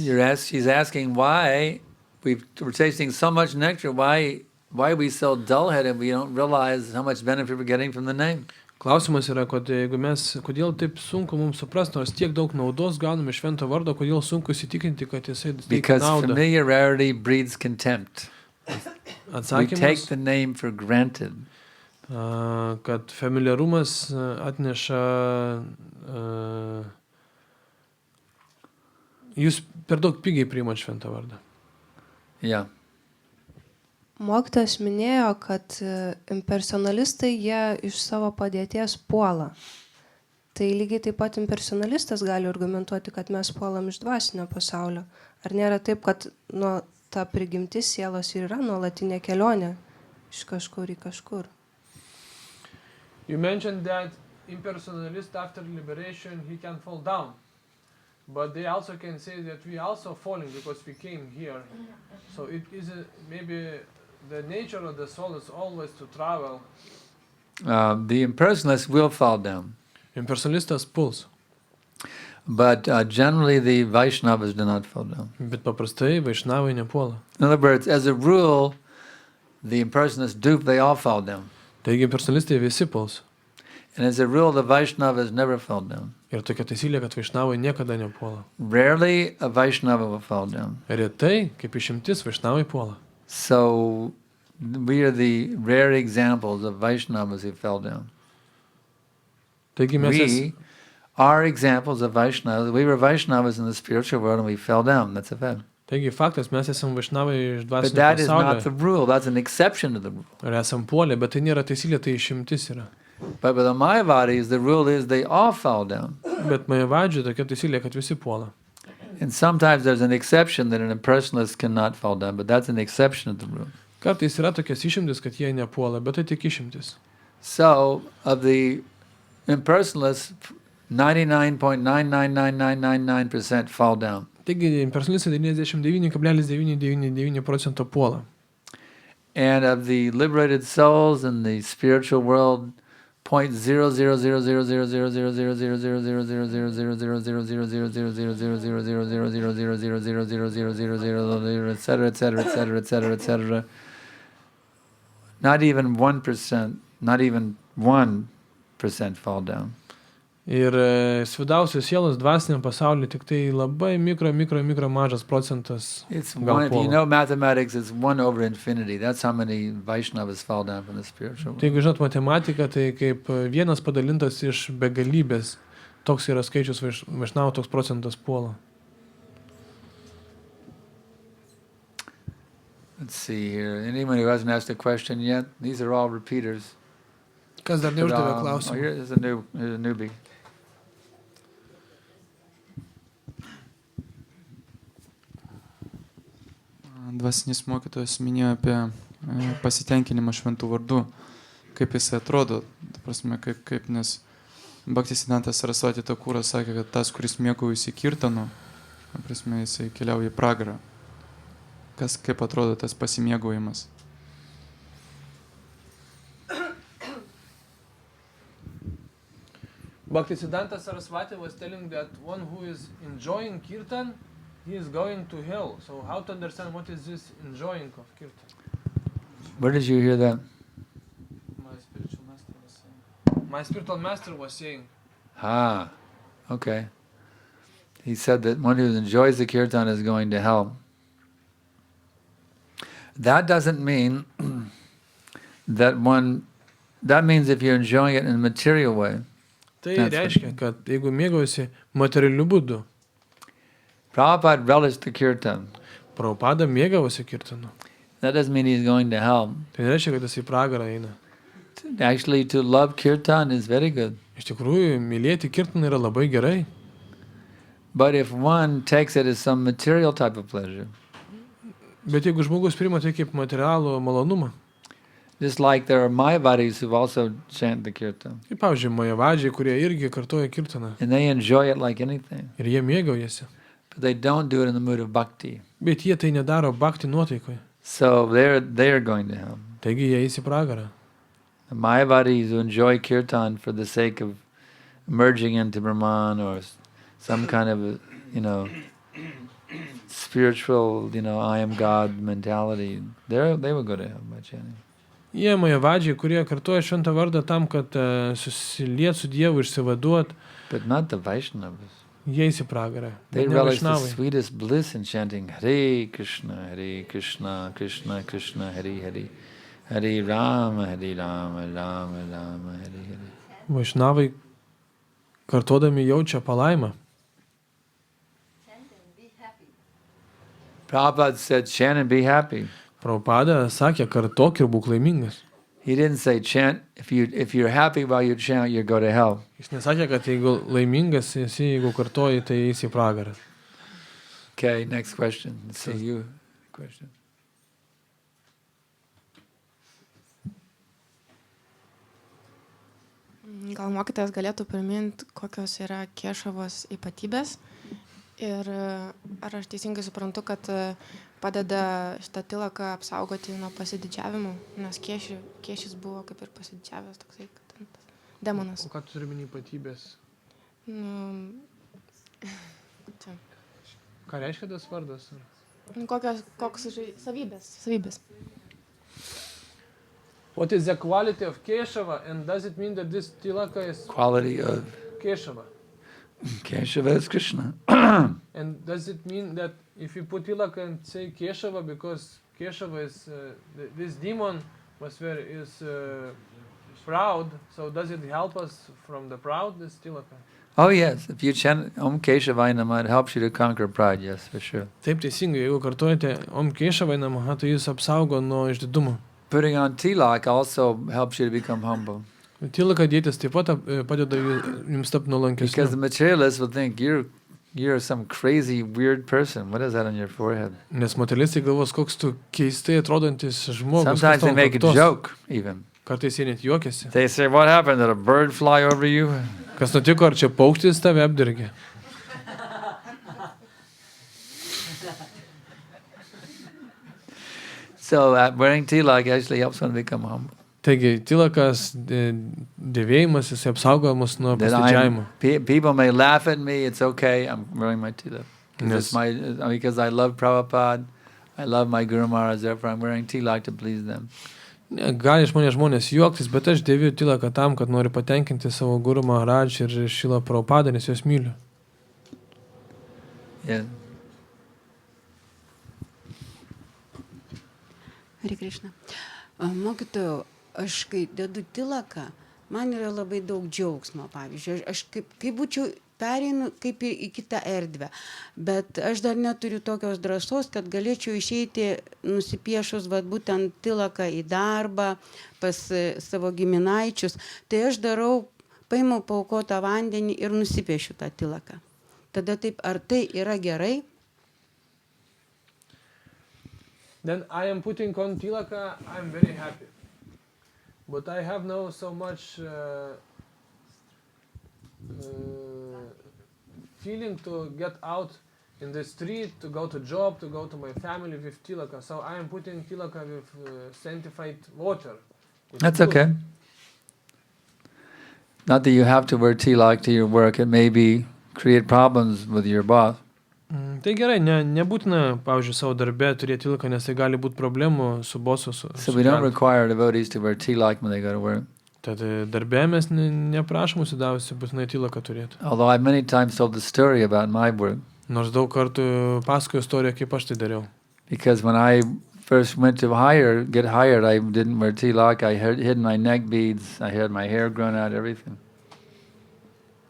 She's asking why we're tasting so much nectar, why are we so dull-headed we don't realize how much benefit we're getting from the name. Klausimas yra, kodėl taip sunku mums suprasti, nors tiek daug naudos gauname švento vardo, kodėl sunku įsitikinti, kad jisai teikia Because naudą. familiarity breeds contempt. We take Atsakymas, the name for granted. Kad familiarumas atneša, jūs per daug pigiai priimat šventą vardą. Yeah. Mokytojas minėjo, kad impersonalistai jie iš savo padėties puola. Tai lygiai taip pat impersonalistas gali argumentuoti, kad mes puolam iš dvasinio pasaulio. Ar nėra taip, kad ta prigimtis sielos ir yra nuolatinė kelionė iš kažkur į kažkur? You mentioned that impersonalist after liberation he can fall down. But they also can say that we also falling because we came here. So it is maybe the nature of the soul is always to travel. The impersonalist will fall down. Impersonalistas puls. But generally the Vaishnavas do not fall down. Bet paprastai Vaišnavai nepuola. In other words, as a rule, the impersonalists they all fall down. Taigi impersonalistai visi puls. And as a rule, the Vaishnavas never fall down. Ir tokia taisyklė, kad Vaišnavai niekada nepuola. Rarely a Vaishnava will fall down. Retai, kaip išimtis, Vaišnavai puola. So we are the rare examples of Vaishnavas who fell down. Taigi mes We are examples of Vaishnavas. We were Vaishnavas in the spiritual world and we fell down. That's a fact. Taigi faktas, mes esam Vaišnavai iš But dvasinio that is not the pasaulio. rule. That's an exception to the rule. Ir esam puolė, bet tai nėra taisyklė, tai išimtis yra. But with the Mayavadis, the rule is they all fall down. Bet Majavadžiui tokia taisyklė, kad visi puola. And sometimes there's an exception that an impersonalist cannot fall down, but that's an exception to the rule. Kartais yra tokias išimtis, kad jie nepuola, bet tai tik išimtis. So, of the impersonalists, 99.999999% fall down. Taigi impersonalistai 99,999% puola. And of the liberated souls in the spiritual world, 0.000000000000000000000000000000000000000000000000000000000000000000000000000000000000000000000000000000000000000000000000000000000000000000000000000000000000000000000000000000000000000000000000000000000000000000000000000000000000000000000000000000000000000000000000000000000000000000000000000000000000000000000000 Ir svidaausios sielos fall down. Ir svidaausios sielos dvasiniam pasauliu tik tai labai mikro mažas procentas. It's one, if you know mathematics, it's 1 over infinity. That's how many Vaishnavas fall down from the spiritual world. Tai jeigu žinot matematiką, tai kaip 1 padalintas iš begalybės, toks yra skaičius Vaišnavų, toks procentas puola. Let's see here. Anyone who hasn't asked a question yet? These are all repeaters. Kas dar neuždavė klausimą? Here's a newbie. Dvasinis mokytojas minėjo apie pasitenkinimą šventų vardų, kaip jis atrodo, ta prasme, kaip nes Bhaktisiddhanta Sarasvati Thakuras sakė, kad tas, kuris mėgaujasi kirtanu, ta prasme, jisai keliauja į pragarą. Kaip atrodo tas pasimėgaujimas? Bhaktisiddhanta Sarasvati was telling that one who is enjoying kirtan, he is going to hell. So how to understand what is this enjoying of kirtan? Where did you hear that? My spiritual master was saying. Ah, okay. He said that one who enjoys the kirtan is going to hell. That doesn't mean that means if you're enjoying it in a material way. Tai reiškia, kad jeigu mėgaujasi materialiu būdu. Prabhupada relished the kirtan. Prabhupada mėgavosi kirtanu. That doesn't mean he's going to hell. Tai reiškia, kad jis į pragarą eina. Actually, to love kirtan is very good. Iš tikrųjų, mylėti kirtaną yra labai gerai. But if one takes it as some material type of pleasure. Bet jeigu žmogus priima tai kaip materialų malonumą. Just like there are Mayavadis who also chant the kirtan. Kaip pavyzdžiui, Mayavadžiai, kurie irgi kartoja kirtaną. And they enjoy it like anything. Ir jie mėgaujasi. But they don't do it in the mood of bhakti. Bet jie tai nedaro bhakti nuotaikoje. So they're going to hell. Taigi jie eis į pragarą. The Mayavadis who enjoy kirtan for the sake of merging into Brahman or some kind of, spiritual, I am God mentality, they will go to hell by chanting. Jie Mayavadžiai, kurie kartoja šventą vardą tam, kad susiliet su Dievu, išsivaduot. But not the Vaishnavas. Jie eis į pragarą. They relish the sweetest bliss in chanting Hare Krishna, Krishna Krishna, Hare Hare. Hare Rama, Rama Rama, Hare Hare. Vaishnavai kartodami jaučia palaimą. Prabhupada said, chant and be happy. Prabhupada sakė, kartok ir būk laimingas. He didn't say chant, if you're happy while you chant, you go to hell. Jis nesakė, kad jeigu laimingas esi, jeigu kartoji, tai eisi į pragarą. Okay, next question. Let's see you. Question. Gal mokytojas galėtų priminti, kokios yra Kešavos ypatybės ir ar aš teisingai suprantu, kad padeda šitą tilaką apsaugoti nuo pasididžiavimo, nes Kešis buvo kaip ir pasididžiavęs toksai, kad demonas. O ką tu turi minį ypatybės? Ką reiškia tas vardas? Kokios savybės. What is the quality of Keshava, and does it mean that this tilaka is quality of Keshava? Keshava is Krishna. And does it mean that if you put tilaka and say Keshava, because Keshava is this demon is proud, so does it help us from the proud, this tilaka? Oh yes, if you chant Om Keshavaya Namaha, it helps you to conquer pride, yes, for sure. Taip teisingai, jeigu kartuojate Om Keshavaya Namaha, tai jis apsaugo nuo išdidumo. Putting on tilak also helps you to become humble. Tilaka dėtis taip pat padeda jums tapti nuolankesniu. Because the materialists will think you're some crazy weird person. What is that on your forehead? Nes materialistai galvos, koks tu keistai atrodantis žmogus. Sometimes they make a joke even. Kartais jie net juokiasi. They say, what happened? Did a bird fly over you? Kas nutiko, ar čia paukštis tave apdirgė? So wearing tilak actually helps one become humble. Taigi, tilakas dėvėjimas, jis apsaugo mus nuo pasididžiavimo. People may laugh at me, it's okay, I'm wearing my tilak. Yes. Because I love Prabhupada, I love my Guru Maharaj, therefore I'm wearing tilak to please them. Gali žmonės juoktis, bet aš dėviu tilaką tam, kad noriu patenkinti savo Guru Maharaj ir Šrīla Prabhupadą, nes juos myliu. Yeah. Hare Krishna. Mokytojau, aš kai dedu tilaką, man yra labai daug džiaugsmo, pavyzdžiui. Aš kaip būčiau pereinu kaip į kitą erdvę, bet aš dar neturiu tokios drąsos, kad galėčiau išeiti nusipiešus būtent tilaką į darbą pas savo giminaičius. Tai aš darau, paimu paaukotą vandenį ir nusipiešiu tą tilaką. Tada taip, ar tai yra gerai? Then I am putting on tilaka, I am very happy. But I have no so much feeling to get out in the street, to go to job, to go to my family with tilaka. So I am putting tilaka with sanctified water. That's okay. Not that you have to wear tilak to your work. It may create problems with your boss. Tai gerai, nebūtina, pavyzdžiui, savo darbę turėti tilaką, nes tai gali būti problemų su bosu. So we don't require devotees to wear tilak when they go to work. Tad darbę mes neprašom užsidavusi būtinai tilaką turėti. Although I've many times told the story about my work. Nors daug kartų pasakoju istoriją, kaip aš tai dariau. Because when I first went to get hired, I didn't wear tilak. I hid my neck beads. I had my hair grown out, everything.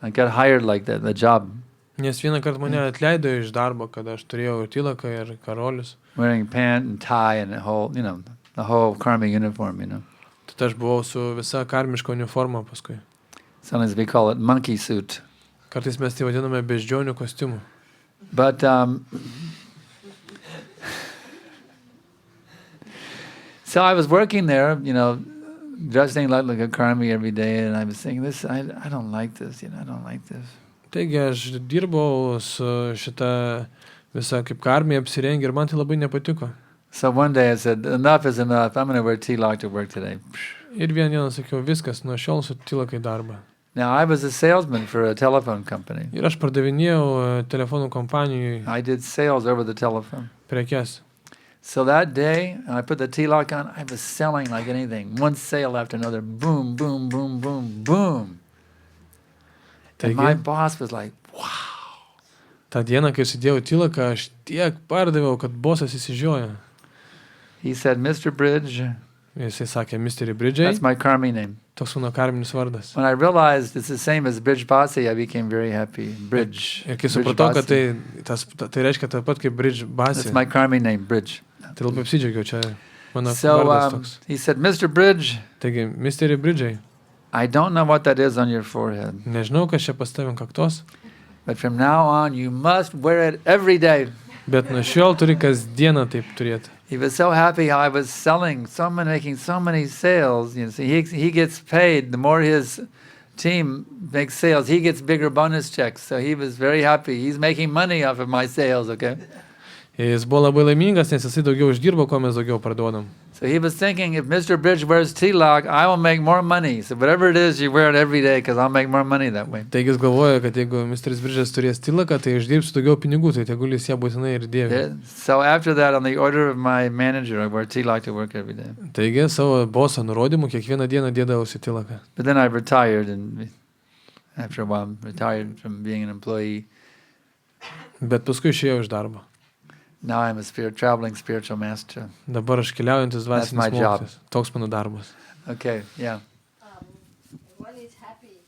I got hired like that, the job. Nes vieną kartą mane atleido iš darbo, kad aš turėjau ir tilaką, ir karolius. Wearing pant and tie and the whole karmic uniform, Tad aš buvau su visa karmiška uniforma paskui. Sometimes we call it monkey suit. Kartais mes tai vadiname beždžionių kostiumu. But so I was working there, dressing like a karmi every day, and I was saying, I don't like this, I don't like this. Taigi aš dirbau su šitą visą kaip karmiją apsirengę ir man tai labai nepatiko. So one day I said, enough is enough, I'm going to wear tilak to work today. Ir vieną dieną sakiau, viskas, nuo šiol su tilakai darbą. Now I was a salesman for a telephone company. Ir aš pardavinėjau telefonų kompanijai. I did sales over the telephone. Prekes. So that day, I put the tilak on, I was selling like anything. One sale after another, boom, boom, boom, boom, boom. And my boss was like, wow. Ta diena, kai sėdėjau tilaką, aš tiek pardaviau, kad bosas įsižiojo. He said, Mr. Bridge. Jisai sakė, Mr. Bridge. That's my karmi name. Toks mano karminis vardas. When I realized it's the same as Bridge Basi, I became very happy. Bridge. Ir kai supratau, kad tai reiškia taip pat kaip Bridge Basi. That's my karmi name, Bridge. Tai labai apsidžiaugiau, čia mano vardas toks. He said, Mr. Bridge. Taigi, Mr. Bridge. I don't know what that is on your forehead. Nežinau, kas čia pas tavim kaktos. But from now on, you must wear it every day. Bet nuo šiol turi kasdieną taip turėti. He was so happy how I was selling, making so many sales. He gets paid. The more his team makes sales, he gets bigger bonus checks. So he was very happy. He's making money off of my sales, okay? Jis buvo labai laimingas, nes jisai daugiau uždirbo, ko mes daugiau parduodam. So he was thinking, if Mr. Bridge wears tilak, I will make more money. So whatever it is, you wear it every day, because I'll make more money that way. Taigi jis galvoja, kad jeigu Mr. Bridges turės tilaką, tai uždirbsiu daugiau pinigų, tai tegul jis ją būtinai ir dėvi. So after that, on the order of my manager, I wear tilak to work every day. Taigi savo boso nurodymu kiekvieną dieną dėdavausi tilaką. But then I retired, and after a while, retired from being an employee. Bet paskui išėjau iš darbo. Now I'm a traveling spiritual master. Dabar aš keliaujantis dvasinis mokytojas. Toks mano darbas. Okay, yeah. One is happy.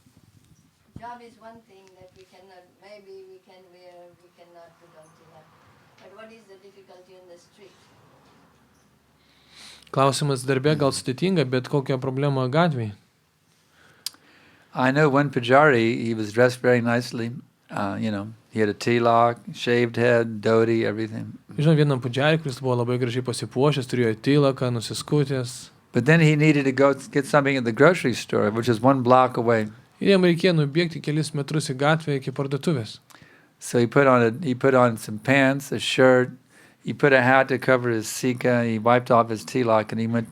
Job is one thing that we cannot, maybe we can wear, we cannot put on tilak. But what is the difficulty in the street? Klausimas darbė gal sudėtinga, bet kokia problema gatvėje? I know one pujari, he was dressed very nicely, he had a tilak, shaved head, dhoti, everything. Žinau vieną pudžiarį, kuris buvo labai gražiai pasipuošęs, turėjo tilaką, nusiskutęs. But then he needed to go get something at the grocery store, which is 1 block away. Ir jam reikėjo nubėgti kelis metrus į gatvę iki parduotuvės. So he put on some pants, a shirt, he put a hat to cover his sika, he wiped off his tilak, and he went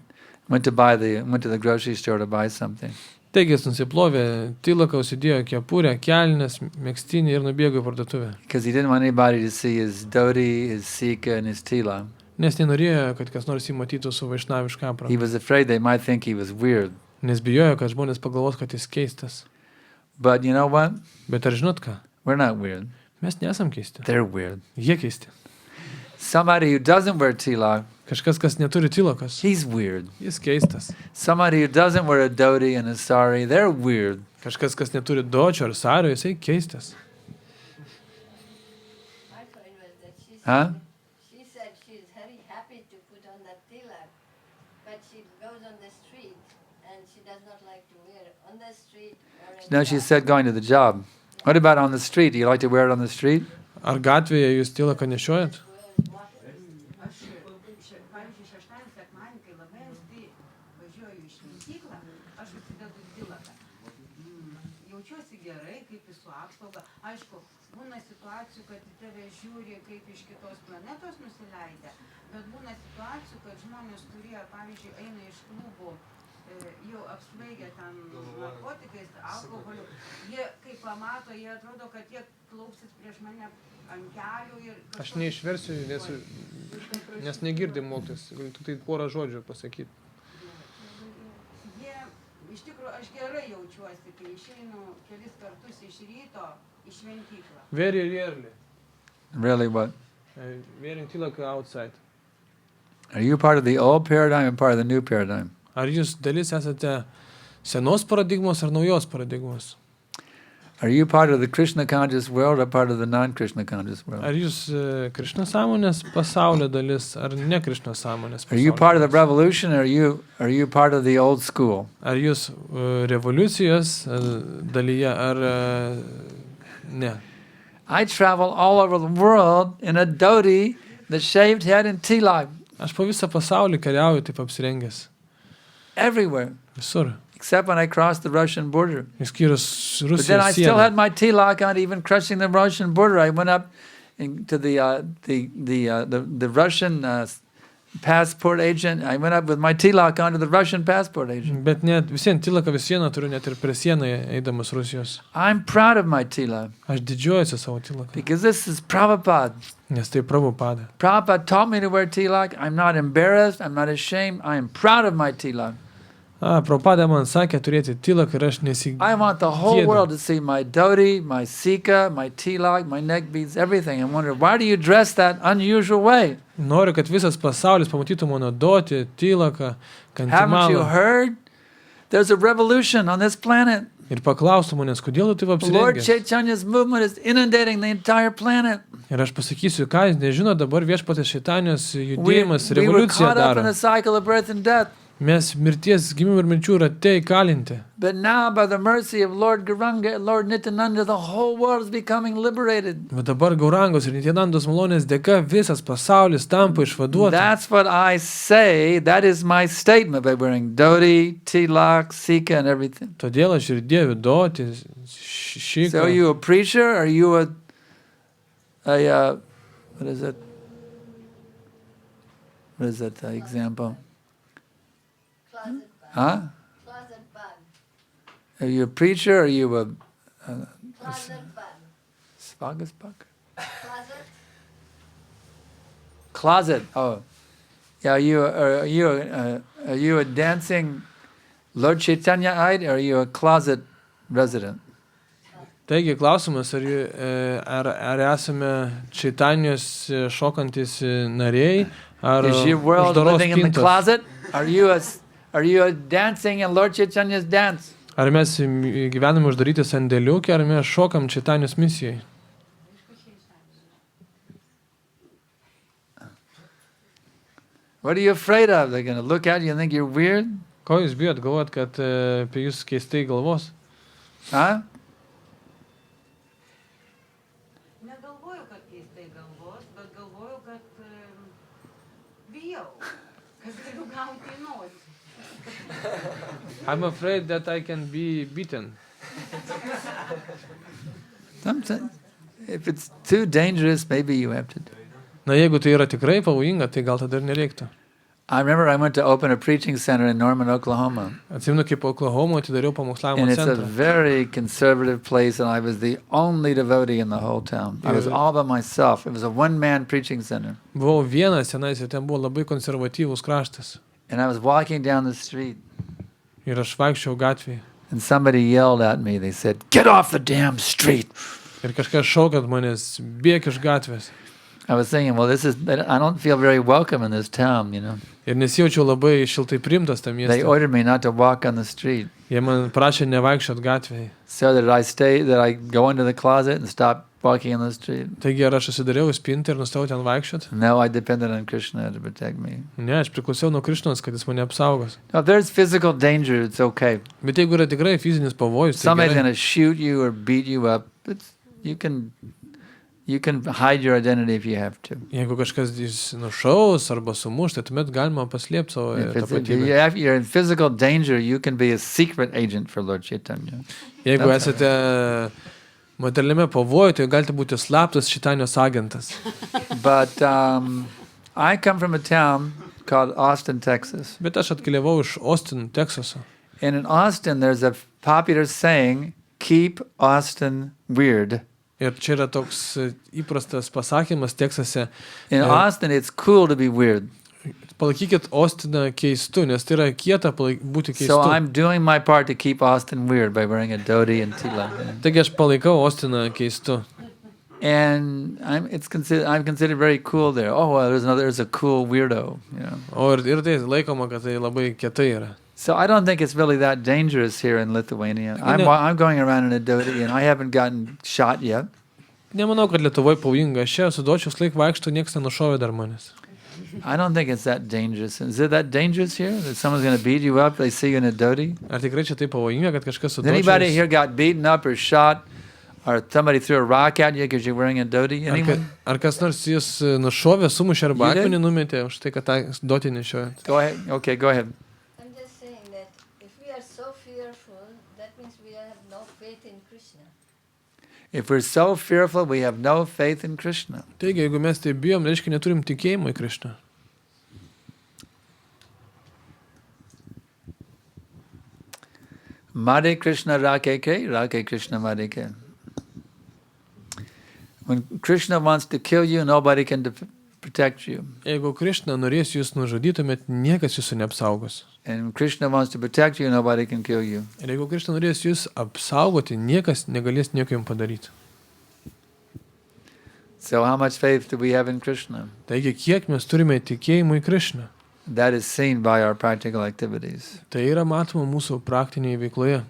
to the grocery store to buy something. Taigi jis nusiplovė tilaką, užsidėjo kepurę, kelnes, megztinį ir nubėgo į parduotuvę. Because he didn't want anybody to see his dhoti, his sika, and his tilak. Nes nenorėjo, kad kas nors jį matytų su vaišnaviška apranga. He was afraid they might think he was weird. Nes bijojo, kad žmonės pagalvos, kad jis keistas. But you know what? Bet ar žinot ką? We're not weird. Mes nesam keisti. They're weird. Jie keisti. Somebody who doesn't wear tilak, kažkas, kas neturi tilakas, he's weird. Jis keistas. Somebody who doesn't wear a dhoti and a sari, they're weird. Kažkas, kas neturi dočio ar sario, jisai keistas. Huh? She said she's very happy to put on that tilak, but she goes on the street and she does not like to wear it on the street. No, she said going to the job. What about on the street? Do you like to wear it on the street? Ar gatvėje jūs tilaką nešiojat? Aišku, būna situacijų, kad į tave žiūri kaip iš kitos planetos nusileidę, bet būna situacijų, kad žmonės, kurie, pavyzdžiui, eina iš klubų, jau apsvaigę ten narkotikais, alkoholiu, jie, kai pamato, jie atrodo, kad jie klaupsis prieš mane ant kelių ir... Aš neišversiu, nes negirdim mokytis, galiu tai porą žodžių pasakyti. Jie, iš tikrųjų, aš gerai jaučiuosi, kai išeinu kelis kartus iš ryto, iš šventyklą. Very rarely. Really what? Wearing tilaka outside. Are you part of the old paradigm and part of the new paradigm? Ar jūs dalis esate senos paradigmos ar naujos paradigmos? Are you part of the Krishna conscious world or part of the non-Krishna conscious world? Ar jūs Krishna sąmonės pasaulio dalis ar ne Krishna sąmonės pasaulio? Are you part of the revolution or are you part of the old school? Ar jūs revoliucijos dalyje ar ne? I travel all over the world in a dhoti, the shaved head and tilak. Aš po visą pasaulį kariauju taip apsirengęs. Everywhere. Visur. Except when I crossed the Russian border. Išskyrus Rusijos But then I still sieną. had my tilak on, even crossing the Russian border. I went up to the Russian passport agent. I went up with my tilak on to the Russian passport agent. Bet net visien tilaką vis sieną turiu, net ir prie sieną eidamas Rusijos. I'm proud of my tilak. Aš didžiuojuosi savo tilaką. Because this is Prabhupada. Nes tai Prabhupada. Prabhupada taught me to wear tilak. I'm not embarrassed. I'm not ashamed. I am proud of my tilak. Prabhupada man sakė turėti tilaką ir aš nesigėdu. I want the whole world to see my dhoti, my sika, my tilak, my neck beads, everything. And wonder, why do you dress that unusual way? Noriu, kad visas pasaulis pamatytų mano doti, tilaką, Haven't you kantimalą. heard? There's a revolution on this planet. Ir paklaustų manęs, kodėl tu taip Lord apsirengęs. Chaitanya's movement is inundating the entire planet. Ir aš pasakysiu, ką jūs nežino, dabar viešpatės Šeitanijos We judėjimas, were revoliucija caught up in daro. a cycle of birth and death. Mes mirties, gimimų ir minčių rate įkalinti. But now, by the mercy of Lord Gauranga and Lord Nityananda, the whole world is becoming liberated. Bet dabar Gaurangos ir Nityanandos malonės dėka visas pasaulis tampa išvaduotas. That's what I say. That is my statement by wearing dhoti, tilak, sika, and everything. Todėl aš ir dėviu doti, šiką. So are you a preacher? Are you a what is it? What is that example? Closet bug. Huh? Closet bug. Are you a preacher? Or are you a Closet bug. Svagasbug? Closet. Closet. Oh, yeah. Are you a dancing Lord Chaitanya-ite, or are you a closet resident? Taigi klausimas, ar esame Čaitanijos šokantis nariai, ar Is your world uždaros living in the spintos. closet? Are you a dancing in Lord Chaitanya's dance? Ar mes gyvename uždaryti sandėliukę, ar mes šokam Čaitanijos misijai? What are you afraid of? They're going to look at you and think you're weird? Ko jūs bijot, galvojat, kad apie jūs keistai galvos? Huh? Negalvoju, kad keistai galvos, bet galvoju, kad bijau, kad galiu gauti į nosį. I'm afraid that I can be beaten. Sometimes, if it's too dangerous, maybe you have to do it. Na, jeigu tai yra tikrai pavojinga, tai gal tada ir nereiktų. I remember I went to open a preaching center in Norman, Oklahoma. Atsimenu, kaip Oklahoma atidariau pamokslavimo And it's a centrą. very conservative place, and I was the only devotee in the whole town. I was all by myself. It was a one-man preaching center. Buvau vienas tenais ir ten buvo labai konservatyvus kraštas. And I was walking down the street, Ir aš vaikščiau gatvėje. and somebody yelled at me. They said, "Get off the damn street!" Ir kažkas šaukė ant manęs, bėk iš gatvės. I was thinking, well, I don't feel very welcome in this town, you know. Ir nesijaučiau labai šiltai priimtas tam They mieste. ordered me not to walk on the street. Jie man prašė nevaikščiot gatvėje. So that I go into the closet and stop walking on the street? Taigi ar aš susidariau į spintą ir nustojau ten vaikščiot? No, I depended on Krishna to protect me. Ne, aš priklausiau nuo Krišnos, kad jis mane apsaugos. Now, if there's physical danger, it's okay. Bet jeigu yra tikrai fizinis pavojus, tai Somebody's gerai. going to shoot you or beat you up. You can hide your identity if you have to. Jeigu kažkas jis nušaus arba sumuš, tai tuomet galima paslėpti savo tapatybę. If you're in physical danger, you can be a secret agent for Lord Chaitanya. Jeigu esate materialiame pavojuje, tai galite būti slaptas Čaitanijos agentas. But I come from a town called Austin, Texas. Bet aš atkeliavau iš Austin, Teksaso. And in Austin, there's a popular saying, "Keep Austin weird." Ir čia yra toks įprastas pasakymas Teksase. In Austin, it's cool to be weird. Palaikykit Austiną keistu, nes tai yra kieta būti keistu. So I'm doing my part to keep Austin weird by wearing a dhoti and tila. Taigi aš palaikau Austiną keistu. And I'm considered very cool there. Oh, well, there's a cool weirdo, you know. O ir tai laikoma, kad tai labai kietai yra. So I don't think it's really that dangerous here in Lithuania. I'm going around in a dhoti and I haven't gotten shot yet. Nemanau, kad Lietuvoje pavojinga. Aš čia su dočius laik vaikštų, niekas nenušovė dar manęs. I don't think it's that dangerous. Is it that dangerous here? That someone's going to beat you up? They see you in a dhoti? Ar tikrai čia tai pavojinga, kad kažkas su Has anybody dočius... here got beaten up or shot or somebody threw a rock at you because you're wearing a dhoti? Anyone? Ar kas nors jūs nušovė, sumušė arba You did? akmenį numetė už tai, kad tą dotį nešiojat? Go ahead. Okay, go ahead. I'm just saying that if we are so fearful, that means we have no faith in Krishna. If we're so fearful, we have no faith in Krishna. Taigi, jeigu mes tai bijom, reiškia neturim tikėjimo į Krišną. Madhe Krishna Rake Ke, Rake Krishna Madhe Ke. When Krishna wants to kill you, nobody can protect you. Jeigu Krišna norės jūs nužudytumėt, niekas jūsų neapsaugos. And Krishna wants to protect you, nobody can kill you. Ir jeigu Krišna norės jūs apsaugoti, niekas negalės nieko jums padaryti. So how much faith do we have in Krishna? Taigi, kiek mes turime tikėjimo į Krišną? That is seen by our practical activities. Tai yra matoma mūsų praktinėje veikloje.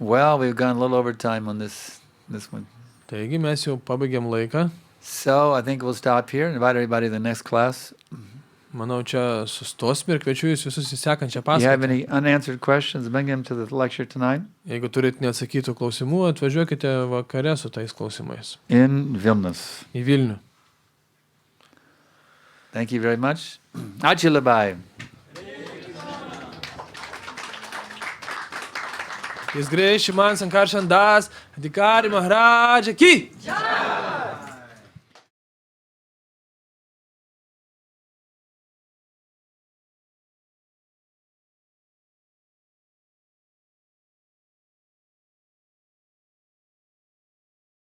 Well, we've gone a little over time on this one. Taigi, mes jau pabaigėm laiką. So I think we'll stop here and invite everybody to the next class. Manau, čia sustosime ir kviečiu jūs visus į sekančią If you have paskaitą. any unanswered questions, bring them to the lecture tonight Jeigu turit neatsakytų klausimų, atvažiuokite vakare su tais klausimais. in Vilnius. Į Vilnių. Thank you very much. Ačiū labai. His Grace Sriman Sankarshan Das, Adhikari Maharaja Ki!